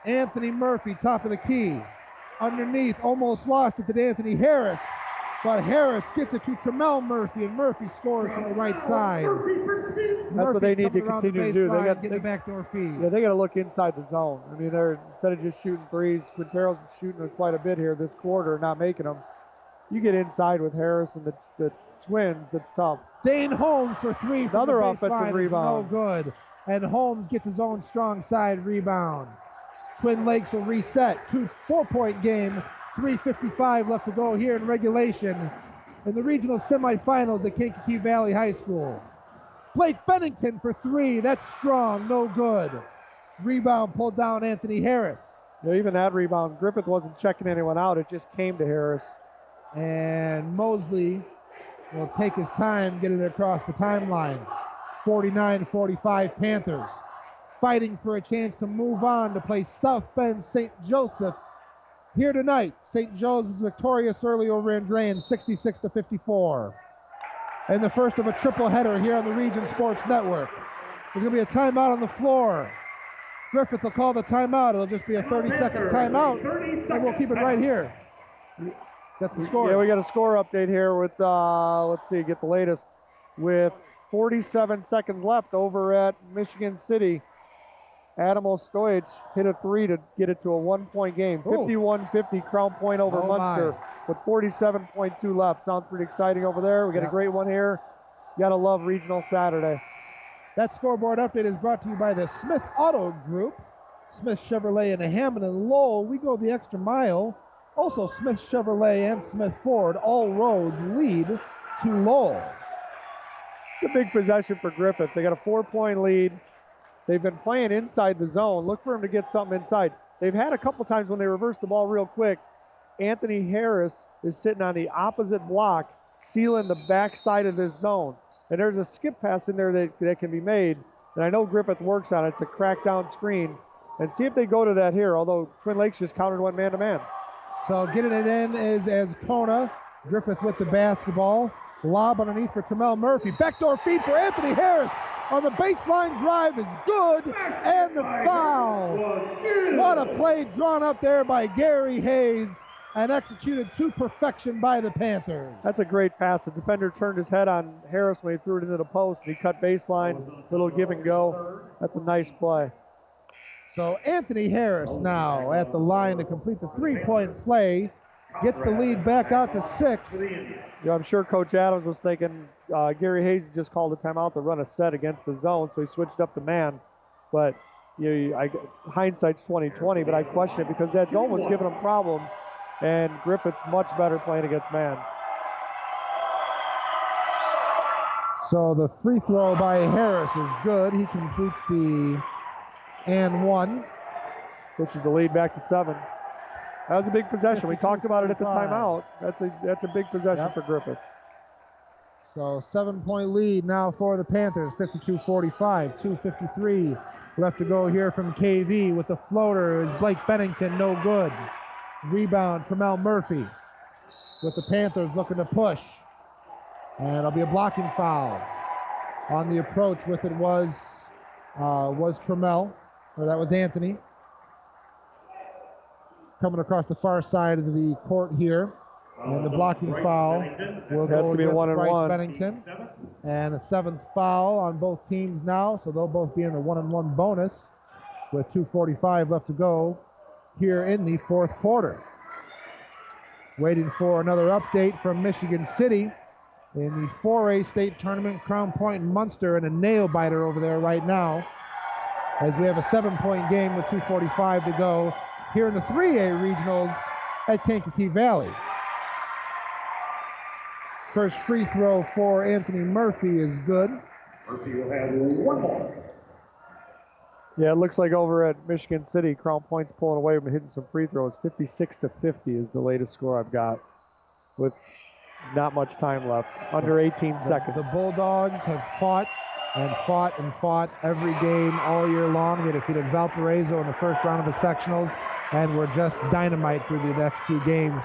Anthony Murphy, top of the key. Underneath, almost lost it to Anthony Harris. But Harris gets it to Tremel Murphy, and Murphy scores from the right side. That's what they need to continue to do. They got the backdoor feed. Yeah, they got to look inside the zone. I mean, they're, instead of just shooting threes, Quintero's shooting quite a bit here this quarter, not making them. You get inside with Harris and the Twins, it's tough. Dane Holmes for three. Another offensive rebound. No good. And Holmes gets his own strong side rebound. Twin Lakes will reset. 4-point game. 3:55 left to go here in regulation in the regional semifinals at Kankakee Valley High School. Blake Bennington for three. That's strong. No good. Rebound pulled down Anthony Harris. Yeah, even that rebound, Griffith wasn't checking anyone out. It just came to Harris. And Mosley will take his time getting it across the timeline. 49-45 Panthers. Fighting for a chance to move on to play South Bend St. Joseph's here tonight. St. Joseph's victorious early over Andrean, 66-54. And the first of a triple header here on the Region Sports Network. There's going to be a timeout on the floor. Griffith will call the timeout. It'll just be a 30-second timeout, and we'll keep it right here. That's the score. Yeah, we got a score update here with, let's see, get the latest. With 47 seconds left over at Michigan City, Adam Ostojic hit a three to get it to a 1-point game. 51-50 Crown Point over Munster with 47.2 left. Sounds pretty exciting over there. We got a great one here. You got to love Regional Saturday. That scoreboard update is brought to you by the Smith Auto Group. Smith Chevrolet in Hammond and Lowell. We go the extra mile Also, Smith Chevrolet and Smith Ford, all roads lead to Lowell. It's a big possession for Griffith. They got a 4-point lead. They've been playing inside the zone. Look for him to get something inside. They've had a couple times when they reverse the ball real quick. Anthony Harris is sitting on the opposite block, sealing the backside of this zone. And there's a skip pass in there that can be made. And I know Griffith works on it. It's a crackdown screen. And see if they go to that here, although Twin Lakes just countered one man-to-man. So getting it in is Kona. Griffith with the basketball. Lob underneath for Tremel Murphy. Backdoor feed for Anthony Harris. On the baseline drive is good. And the foul. What a play drawn up there by Gary Hayes and executed to perfection by the Panthers. That's a great pass. The defender turned his head on Harris when he threw it into the post. He cut baseline, little give and go. That's a nice play. So Anthony Harris now at the line to complete the three-point play. Gets the lead back out to 6. Yeah, I'm sure Coach Adams was thinking Gary Hayes just called a timeout to run a set against the zone, so he switched up to man. But hindsight's 20/20, but I question it because that zone was giving him problems, and Griffith's much better playing against man. So the free throw by Harris is good. He completes the and one. Pushes the lead back to 7. That was a big possession. We talked about it at the timeout. That's a big possession for Griffith. So 7-point lead now for the Panthers, 52-45, 2:53 left to go here from KV with the floater is Blake Bennington, no good. Rebound, Tremel Murphy with the Panthers looking to push. And it'll be a blocking foul. On the approach with it was Tremel, or that was Anthony. Coming across the far side of the court here. And the blocking foul will go against Bryce Bennington. And a 7th foul on both teams now, so they'll both be in the 1-and-1 bonus with 2:45 left to go here in the 4th quarter. Waiting for another update from Michigan City in the 4A state tournament. Crown Point and Munster in a nail-biter over there right now as we have a 7-point game with 2:45 to go here in the 3A regionals at Kankakee Valley. First free throw for Anthony Murphy is good. Murphy will have one more. Yeah, it looks like over at Michigan City, Crown Point's pulling away and hitting some free throws. 56-50 is the latest score I've got with not much time left, under 18 seconds. The Bulldogs have fought and fought and fought every game all year long. They defeated Valparaiso in the first round of the sectionals and were just dynamite through the next 2 games,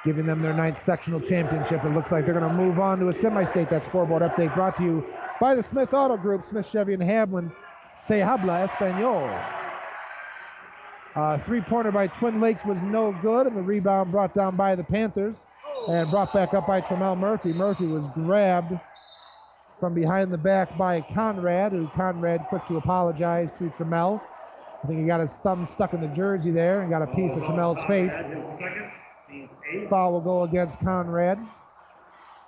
giving them their 9th sectional championship. It looks like they're going to move on to a semi-state. That scoreboard update brought to you by the Smith Auto Group, Smith, Chevy, and Hamlin. Se habla español. Three-pointer by Twin Lakes was no good, and the rebound brought down by the Panthers and brought back up by Tremel Murphy. Murphy was grabbed from behind the back by Conrad, Conrad quick to apologize to Tremel. I think he got his thumb stuck in the jersey there and got a piece of Tremel's face. Foul will go against Conrad.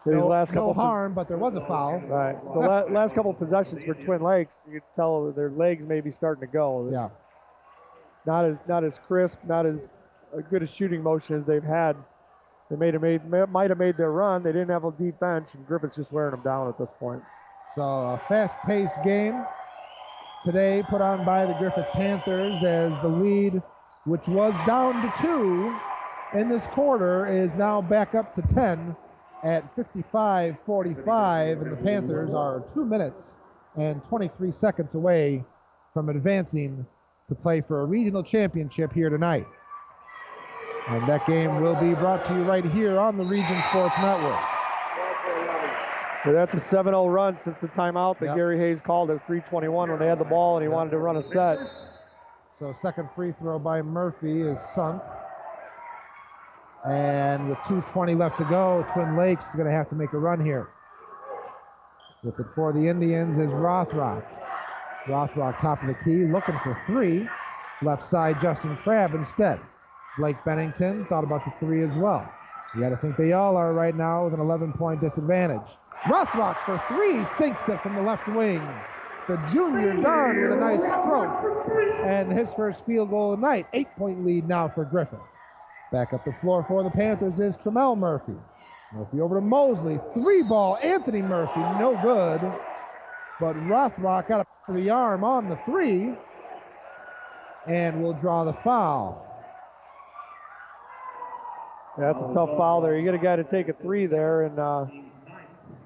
No harm, but there was a foul. Right. The last couple of possessions for Twin Lakes, you can tell their legs may be starting to go. Yeah. Not as crisp, not as good a shooting motion as they've had. They might have made their run. They didn't have a deep bench, and Griffith's just wearing them down at this point. So a fast-paced game today put on by the Griffith Panthers as the lead, which was down to 2 in this quarter, is now back up to 10 at 55-45, and the Panthers are 2 minutes and 23 seconds away from advancing to play for a regional championship here tonight. And that game will be brought to you right here on the Region Sports Network. So that's a 7-0 run since the timeout that Gary Hayes called at 3:21 when they had the ball and he wanted to run a set. So second free throw by Murphy is sunk. And with 2:20 left to go, Twin Lakes is going to have to make a run here. With it for the Indians is Rothrock. Rothrock top of the key, looking for 3. Left side, Justin Crabb instead. Blake Bennington thought about the 3 as well. You got to think they all are right now with an 11-point disadvantage. Rothrock for 3, sinks it from the left wing. The junior guard with a nice stroke. And his first field goal of the night. 8-point lead now for Griffith. Back up the floor for the Panthers is Trammell Murphy. Murphy over to Mosley. 3-ball, Anthony Murphy, no good. But Rothrock got up to the arm on the 3 and will draw the foul. Yeah, that's a tough foul there. You get a guy to take a 3 there, and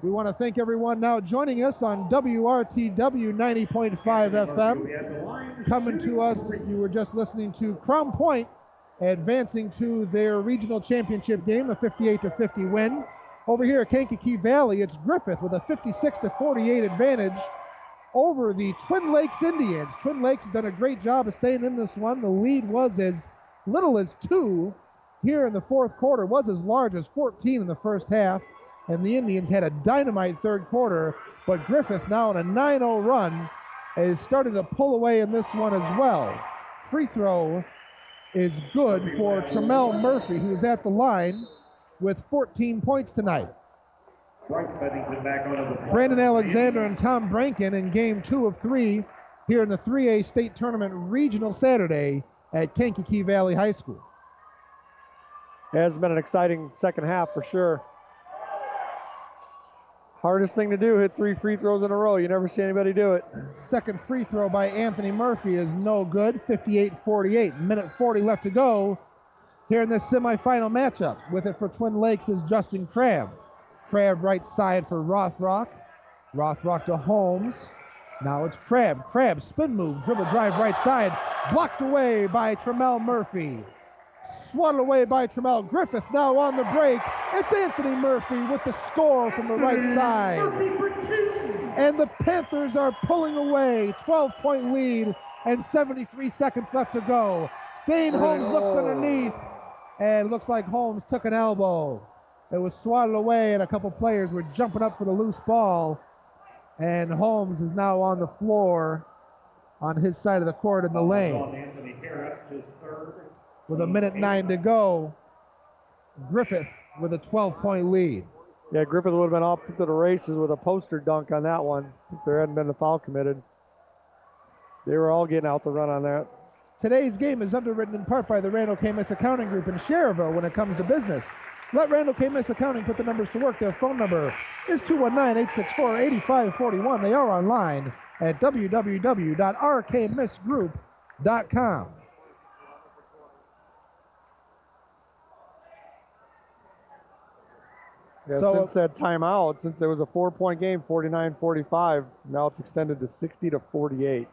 we want to thank everyone now joining us on WRTW 90.5 FM. Coming to us, you were just listening to Crown Point advancing to their regional championship game, a 58-50 win. Over here at Kankakee Valley, it's Griffith with a 56-48 advantage over the Twin Lakes Indians. Twin Lakes has done a great job of staying in this one. The lead was as little as 2 here in the fourth quarter, was as large as 14 in the first half, and the Indians had a dynamite third quarter, but Griffith now on a 9-0 run is starting to pull away in this one as well. Free throw is good for Trammell Murphy, who's at the line with 14 points tonight. Brandon Alexander and Tom Brankin in game 2 of 3 here in the 3A state tournament regional Saturday at Kankakee Valley High School. it has been an exciting second half for sure. Hardest thing to do, hit 3 free throws in a row. You never see anybody do it. Second free throw by Anthony Murphy is no good, 58-48. Minute 40 left to go here in this semifinal matchup. With it for Twin Lakes is Justin Crabb. Crabb right side for Rothrock. Rothrock to Holmes. Now it's Crabb. Crabb spin move, dribble drive right side. Blocked away by Trammell Murphy. Swatted away by Trammell. Griffith now on the break. It's Anthony Murphy with the score from the right side. And the Panthers are pulling away. 12-point lead and 73 seconds left to go. Dane Holmes looks underneath and looks like Holmes took an elbow. It was swatted away and a couple players were jumping up for the loose ball. And Holmes is now on the floor on his side of the court in the lane. With 1:09 to go, Griffith with a 12-point lead. Yeah, Griffith would have been off to the races with a poster dunk on that one if there hadn't been a foul committed. They were all getting out the run on that. Today's game is underwritten in part by the Randall K. Miss Accounting Group in Cherville when it comes to business. Let Randall K. Miss Accounting put the numbers to work. Their phone number is 219-864-8541. They are online at www.rkmissgroup.com. Yeah, so, since that timeout, since it was a 4-point game, 49-45, now it's extended to 60-48.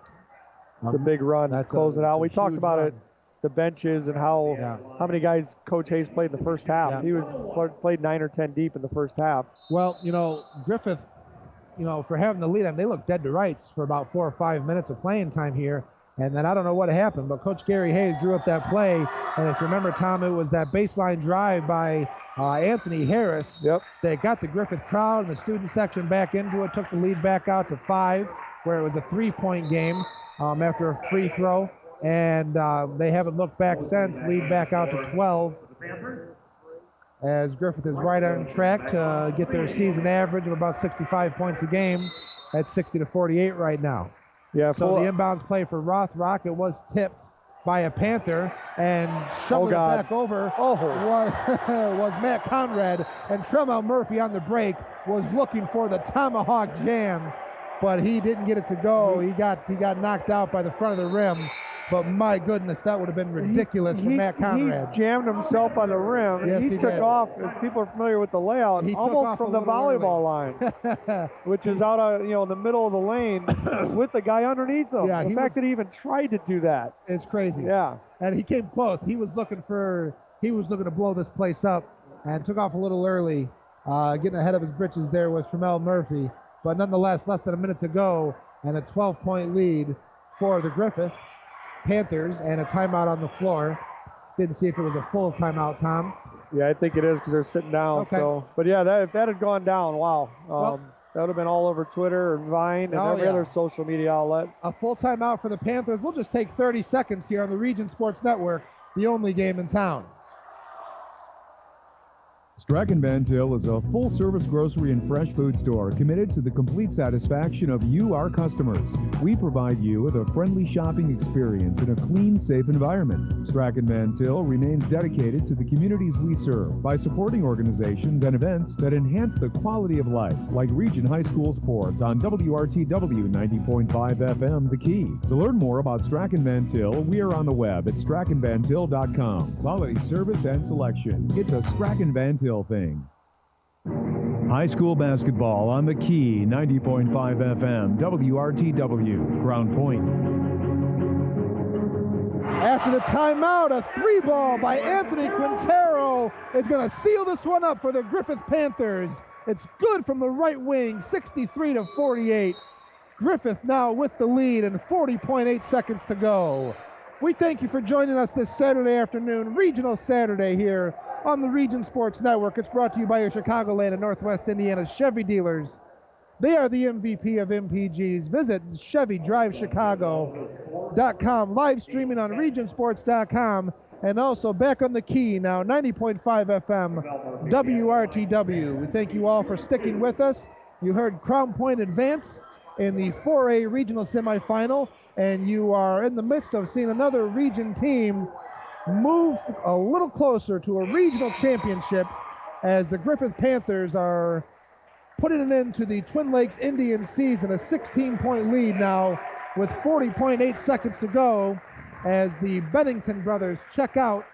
It's a big run to close it out. We talked about it, the benches and how many guys Coach Hayes played in the first half. He played 9 or 10 deep in the first half. Well, Griffith, for having the lead, they looked dead to rights for about 4 or 5 minutes of playing time here. And then I don't know what happened, but Coach Gary Hayes drew up that play. And if you remember, Tom, it was that baseline drive by Anthony Harris that got the Griffith crowd and the student section back into it, took the lead back out to 5, where it was a 3-point game after a free throw. And they haven't looked back since, lead back out to 12. As Griffith is right on track to get their season average of about 65 points a game at 60-48 right now. Yeah, so the inbounds play for Rothrock, it was tipped by a Panther, and shoveling it back over was Matt Conrad, and Trammell Murphy on the break was looking for the tomahawk jam, but he didn't get it to go. He got knocked out by the front of the rim. But my goodness, that would have been ridiculous for Matt Conrad. He jammed himself on the rim. Yes, he took off, if people are familiar with the layout, almost from the volleyball line, which is out of, in the middle of the lane with the guy underneath him. Yeah, the fact that he even tried to do that. It's crazy. Yeah. And he came close. He was looking to blow this place up and took off a little early. Getting ahead of his britches there was Trammell Murphy. But nonetheless, less than a minute to go and a 12-point lead for the Griffith Panthers and a timeout on the floor. Didn't see if it was a full timeout, Tom. Yeah, I think it is because they're sitting down. Okay. So, but yeah, if that had gone down, wow. That would have been all over Twitter and Vine and every other social media outlet. A full timeout for the Panthers. We'll just take 30 seconds here on the Region Sports Network, the only game in town. Strachan Van Til is a full-service grocery and fresh food store committed to the complete satisfaction of you, our customers. We provide you with a friendly shopping experience in a clean, safe environment. Strachan Van Til remains dedicated to the communities we serve by supporting organizations and events that enhance the quality of life, like Region High School Sports on WRTW 90.5 FM, The Key. To learn more about Strachan Van Til, we are on the web at strachanvantil.com. Quality service and selection. It's a Strachan Van Til thing. High school basketball on The Key, 90.5 FM, WRTW, Crown Point. After the timeout, a 3-ball by Anthony Quintero is going to seal this one up for the Griffith Panthers. It's good from the right wing, 63-48. Griffith now with the lead and 40.8 seconds to go. We thank you for joining us this Saturday afternoon, Regional Saturday here on the Region Sports Network. It's brought to you by your Chicagoland and Northwest Indiana Chevy dealers. They are the MVP of MPGs. Visit ChevyDriveChicago.com, live streaming on RegionSports.com, and also back on The Key now, 90.5 FM, WRTW. We thank you all for sticking with us. You heard Crown Point advance in the 4A regional semifinal, and you are in the midst of seeing another region team move a little closer to a regional championship as the Griffith Panthers are putting an end to the Twin Lakes Indians season, a 16-point lead now with 40.8 seconds to go as the Bennington brothers check out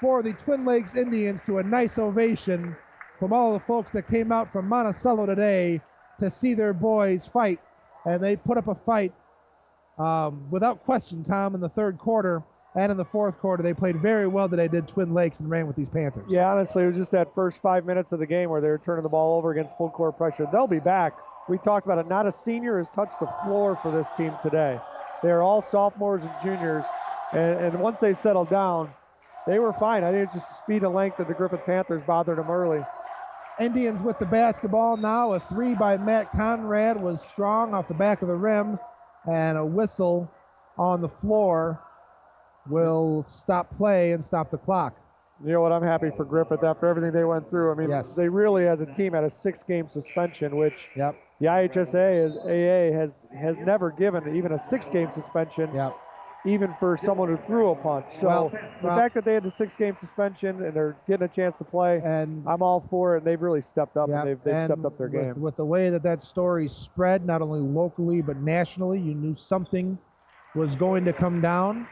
for the Twin Lakes Indians to a nice ovation from all the folks that came out from Monticello today to see their boys fight. And they put up a fight without question, Tom, in the third quarter. And in the fourth quarter, they played very well today, did Twin Lakes, and ran with these Panthers. Yeah, honestly, it was just that first 5 minutes of the game where they were turning the ball over against full court pressure. They'll be back. We talked about it. Not a senior has touched the floor for this team today. They're all sophomores and juniors. And once they settled down, they were fine. I think it's just the speed and length of the Griffith Panthers bothered them early. Indians with the basketball now. A 3 by Matt Conrad was strong off the back of the rim. And a whistle on the floor will stop play and stop the clock. You know what? I'm happy for Griffith after everything they went through. I mean, yes. They really, as a team, had a 6-game suspension, which yep. the IHSAA has never given even a 6-game suspension, yep. even for someone who threw a punch. So the fact that they had the 6-game suspension and they're getting a chance to play, and I'm all for it. And they've really stepped up, yep. and they've stepped up their game. With the way that story spread, not only locally but nationally, you knew something was going to come down.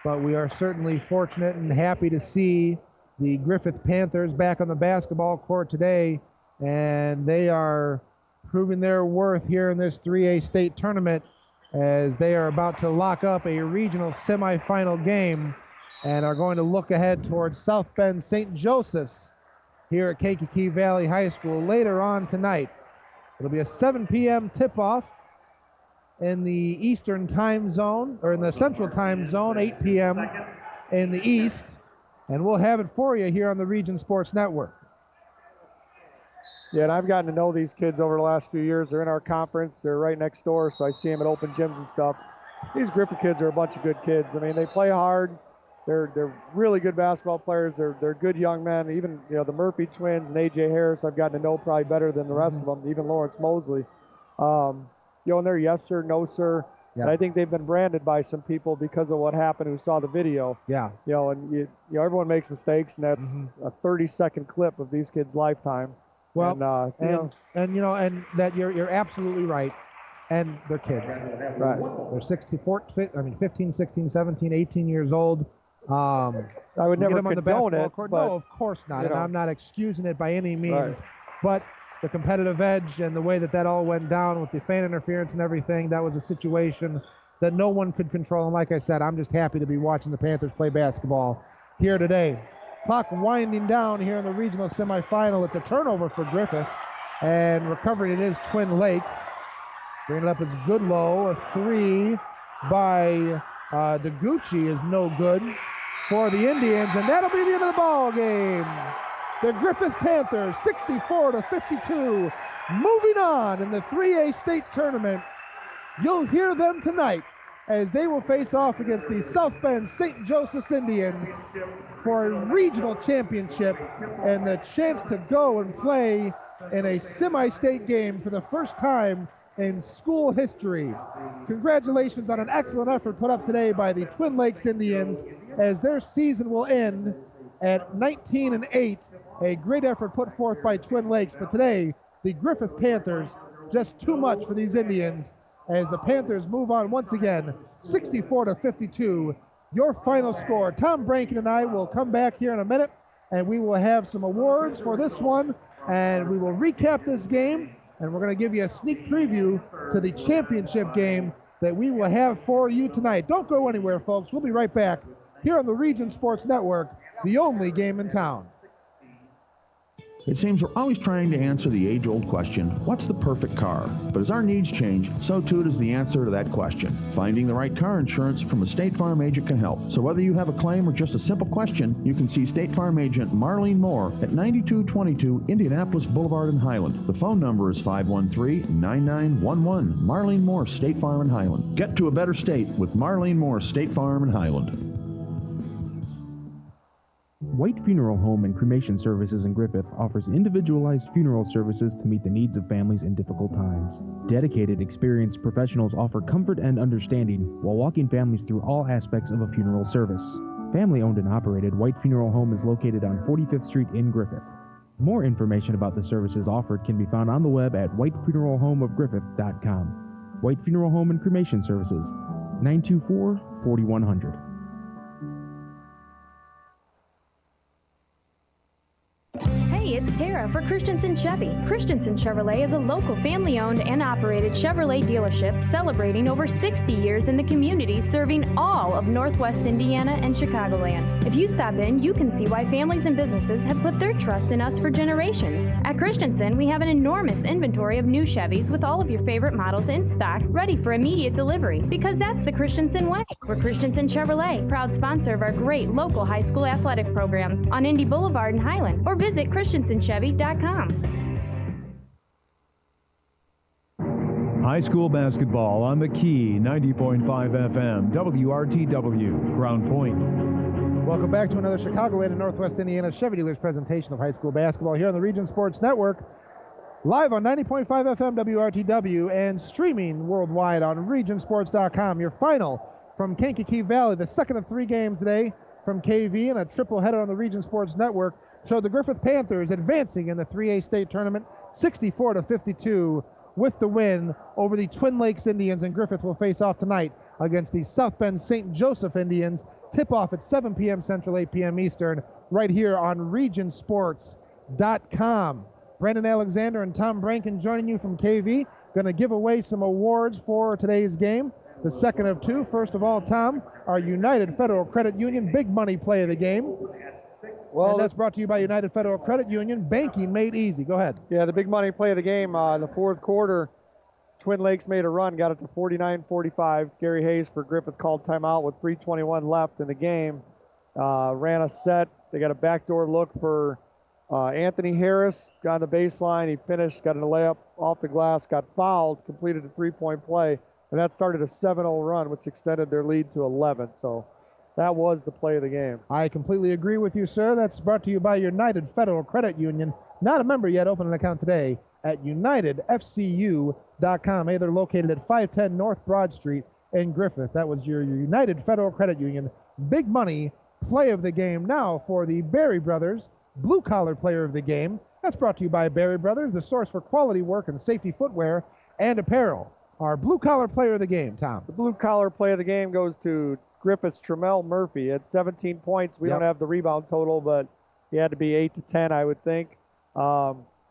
But we are certainly fortunate and happy to see the Griffith Panthers back on the basketball court today, and they are proving their worth here in this 3A state tournament as they are about to lock up a regional semifinal game and are going to look ahead towards South Bend St. Joseph's here at Kankakee Valley High School later on tonight. It'll be a 7 p.m. tip-off in the Eastern time zone, or in the Central time zone, 8 p.m. in the East. And we'll have it for you here on the Region Sports Network. Yeah, and I've gotten to know these kids over the last few years. They're in our conference. They're right next door, so I see them at open gyms and stuff. These Griffith kids are a bunch of good kids. I mean, they play hard. They're really good basketball players. They're good young men. Even, the Murphy twins and A.J. Harris I've gotten to know probably better than the rest of them, even Lawrence Mosley. And they're yes, sir, no, sir. Yeah. And I think they've been branded by some people because of what happened who saw the video. Yeah. And everyone makes mistakes, and that's a 30-second clip of these kids' lifetime. Well, and that you're absolutely right. And they're kids. Right. They're 15, 16, 17, 18 years old. I would never condone it. But, no, of course not. And I'm not excusing it by any means. Right. But the competitive edge and the way that all went down with the fan interference and everything, that was a situation that no one could control. And like I said, I'm just happy to be watching the Panthers play basketball here today. Clock winding down here in the regional semifinal. It's a turnover for Griffith, and recovering it is Twin Lakes. Bringing it up is Goodlow. A 3 by DeGucci is no good for the Indians, and that'll be the end of the ball game. The Griffith Panthers, 64-52, moving on in the 3A state tournament. You'll hear them tonight as they will face off against the South Bend St. Joseph's Indians for a regional championship and the chance to go and play in a semi-state game for the first time in school history. Congratulations on an excellent effort put up today by the Twin Lakes Indians, as their season will end at 19-8. A great effort put forth by Twin Lakes, but today the Griffith Panthers, just too much for these Indians, as the Panthers move on once again, 64-52. Your final score. Tom Brankin and I will come back here in a minute, and we will have some awards for this one, and we will recap this game, and we're going to give you a sneak preview to the championship game that we will have for you tonight. Don't go anywhere, folks. We'll be right back here on the Region Sports Network, the only game in town. It seems we're always trying to answer the age-old question, what's the perfect car? But as our needs change, so too does the answer to that question. Finding the right car insurance from a State Farm agent can help. So whether you have a claim or just a simple question, you can see State Farm agent Marlene Moore at 9222 Indianapolis Boulevard in Highland. The phone number is 513-9911. Marlene Moore, State Farm in Highland. Get to a better state with Marlene Moore, State Farm in Highland. White Funeral Home and Cremation Services in Griffith offers individualized funeral services to meet the needs of families in difficult times. Dedicated, experienced professionals offer comfort and understanding while walking families through all aspects of a funeral service. Family-owned and operated, White Funeral Home is located on 45th Street in Griffith. More information about the services offered can be found on the web at whitefuneralhomeofgriffith.com. White Funeral Home and Cremation Services, 924-4100. Hey, it's Tara for Christensen Chevy. Christensen Chevrolet is a local family-owned and operated Chevrolet dealership celebrating over 60 years in the community, serving all of Northwest Indiana and Chicagoland. If you stop in, you can see why families and businesses have put their trust in us for generations. At Christensen, we have an enormous inventory of new Chevys with all of your favorite models in stock, ready for immediate delivery, because that's the Christensen way. We're Christensen Chevrolet, proud sponsor of our great local high school athletic programs on Indy Boulevard in Highland, or visit ChristensenChevy.com. High school basketball on the Key, 90.5 FM, WRTW, Ground Point. Welcome back to another Chicagoland and Northwest Indiana Chevy Dealers presentation of high school basketball here on the Region Sports Network. Live on 90.5 FM WRTW and streaming worldwide on regionsports.com. Your final from Kankakee Valley, the second of three games today from KV, and a triple header on the Region Sports Network showed the Griffith Panthers advancing in the 3A state tournament 64-52 with the win over the Twin Lakes Indians, and Griffith will face off tonight against the South Bend St. Joseph Indians. Tip off at 7 p.m. Central, 8 p.m. Eastern, right here on regionsports.com. Brandon Alexander and Tom Brankin joining you from KV. Going to give away some awards for today's game. The second of two. First of all, Tom, our United Federal Credit Union big money play of the game. Well, and that's brought to you by United Federal Credit Union. Banking made easy. Go ahead. Yeah, the big money play of the game. In the fourth quarter, Twin Lakes made a run, got it to 49-45. Gary Hayes for Griffith called timeout with 3:21 left in the game. Ran a set. They got a backdoor look for Anthony Harris. Got on the baseline. He finished, got a layup off the glass, got fouled, completed a three-point play, and that started a 7-0 run, which extended their lead to 11. So that was the play of the game. I completely agree with you, sir. That's brought to you by United Federal Credit Union. Not a member yet. Open an account today at UnitedFCU.com. Hey, they're located at 510 North Broad Street in Griffith. That was your United Federal Credit Union big money play of the game. Now for the Berry Brothers blue collar player of the game. That's brought to you by Berry Brothers, the source for quality work and safety footwear and apparel. Our blue collar player of the game, Tom. The blue collar play of the game goes to Griffith's Tremel Murphy at 17 points. We don't have the rebound total, but he had to be 8 to 10, I would think.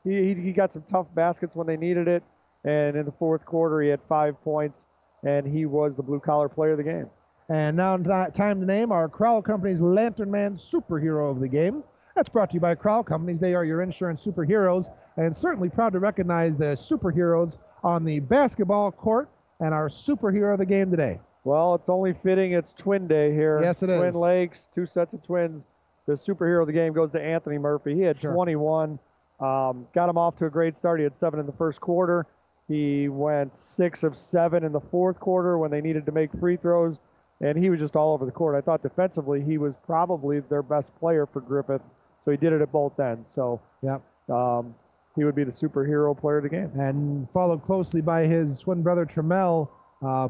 He got some tough baskets when they needed it, and in the fourth quarter he had 5 points, and he was the blue-collar player of the game. And now time to name our Crowell Companies Lantern Man superhero of the game. That's brought to you by Crowell Companies. They are your insurance superheroes, and certainly proud to recognize the superheroes on the basketball court and our superhero of the game today. Well, it's only fitting it's Twin Day here. Yes, it is. Twin Lakes, two sets of twins. The superhero of the game goes to Anthony Murphy. He had 21. Got him off to a great start. He had 7 in the first quarter. He went 6 of 7 in the fourth quarter when they needed to make free throws, and he was just all over the court. I thought defensively he was probably their best player for Griffith, so he did it at both ends. So Yep. He would be the superhero player of the game. And followed closely by his twin brother Trammell,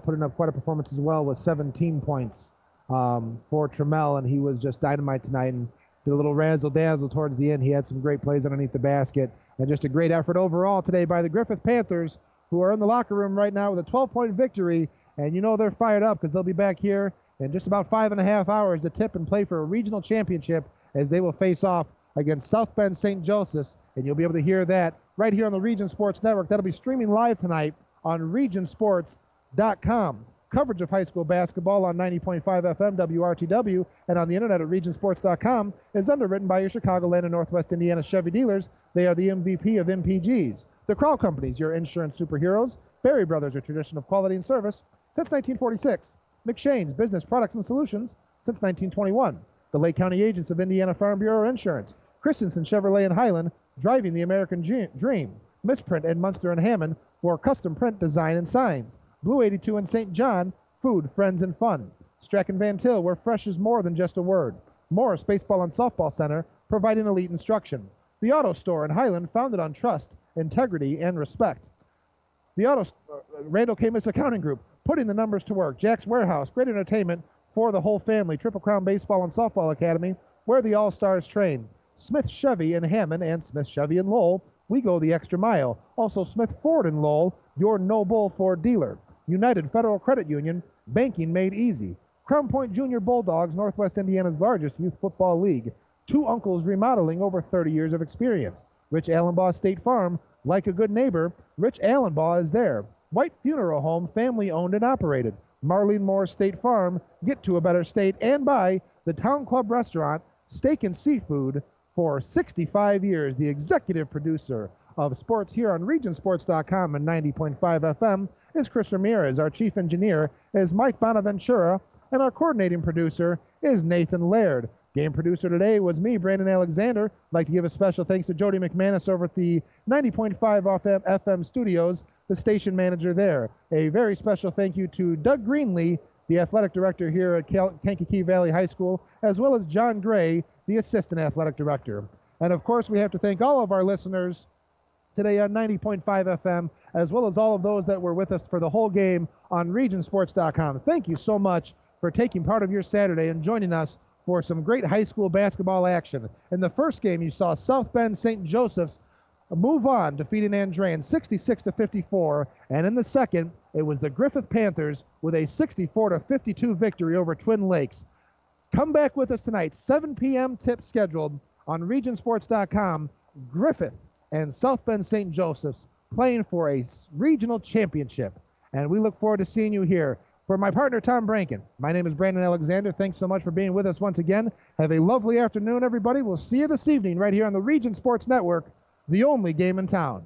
putting up quite a performance as well with 17 points for Trammell, and he was just dynamite tonight and did a little razzle-dazzle towards the end. He had some great plays underneath the basket, and just a great effort overall today by the Griffith Panthers, who are in the locker room right now with a 12-point victory, and you know they're fired up because they'll be back here in just about 5.5 hours to tip and play for a regional championship as they will face off against South Bend St. Joseph's, and you'll be able to hear that right here on the Region Sports Network. That'll be streaming live tonight on regionsports.com. Coverage of high school basketball on 90.5 FM WRTW and on the internet at regionsports.com is underwritten by your Chicagoland and Northwest Indiana Chevy dealers. They are the MVP of MPGs. The Kroll Companies, your insurance superheroes. Berry Brothers, your tradition of quality and service since 1946. McShane's Business Products and Solutions since 1921. The Lake County Agents of Indiana Farm Bureau Insurance. Christensen Chevrolet in Highland, driving the American dream. Misprint in Munster and Hammond for custom print design and signs. Blue 82 in St. John, food, friends, and fun. Strachan Van Til, where fresh is more than just a word. Morris Baseball and Softball Center, providing elite instruction. The Auto Store in Highland, founded on trust, integrity, and respect. The Randall Camus Accounting Group, putting the numbers to work. Jack's Warehouse, great entertainment for the whole family. Triple Crown Baseball and Softball Academy, where the All-Stars train. Smith Chevy in Hammond and Smith Chevy in Lowell, we go the extra mile. Also Smith Ford in Lowell, your no bull Ford dealer. United Federal Credit Union, banking made easy. Crown Point Junior Bulldogs, Northwest Indiana's largest youth football league. Two Uncles Remodeling, over 30 years of experience. Rich Allenbaugh State Farm, like a good neighbor, Rich Allenbaugh is there. White Funeral Home, family owned and operated. Marlene Moore State Farm, get to a better state, and by the Town Club Restaurant, Steak and Seafood, for 65 years. The executive producer of sports here on regionsports.com and 90.5 FM is Chris Ramirez. Our chief engineer is Mike Bonaventura, and our coordinating producer is Nathan Laird. Game producer today was me, Brandon Alexander. I'd like to give a special thanks to Jody McManus over at the 90.5 FM studios, the station manager there. A very special thank you to Doug Greenlee, the athletic director here at Kankakee Valley High School, as well as John Gray, the assistant athletic director. And of course, we have to thank all of our listeners today on 90.5 FM, as well as all of those that were with us for the whole game on regionsports.com. Thank you so much for taking part of your Saturday and joining us for some great high school basketball action. In the first game, you saw South Bend St. Joseph's move on, defeating Andrean 66-54, and in the second, it was the Griffith Panthers with a 64-52 victory over Twin Lakes. Come back with us tonight, 7 p.m. tip scheduled on regionsports.com. Griffith and South Bend St. Joseph's playing for a regional championship, and we look forward to seeing you here. For my partner, Tom Branken, my name is Brandon Alexander. Thanks so much for being with us once again. Have a lovely afternoon, everybody. We'll see you this evening right here on the Region Sports Network, the only game in town.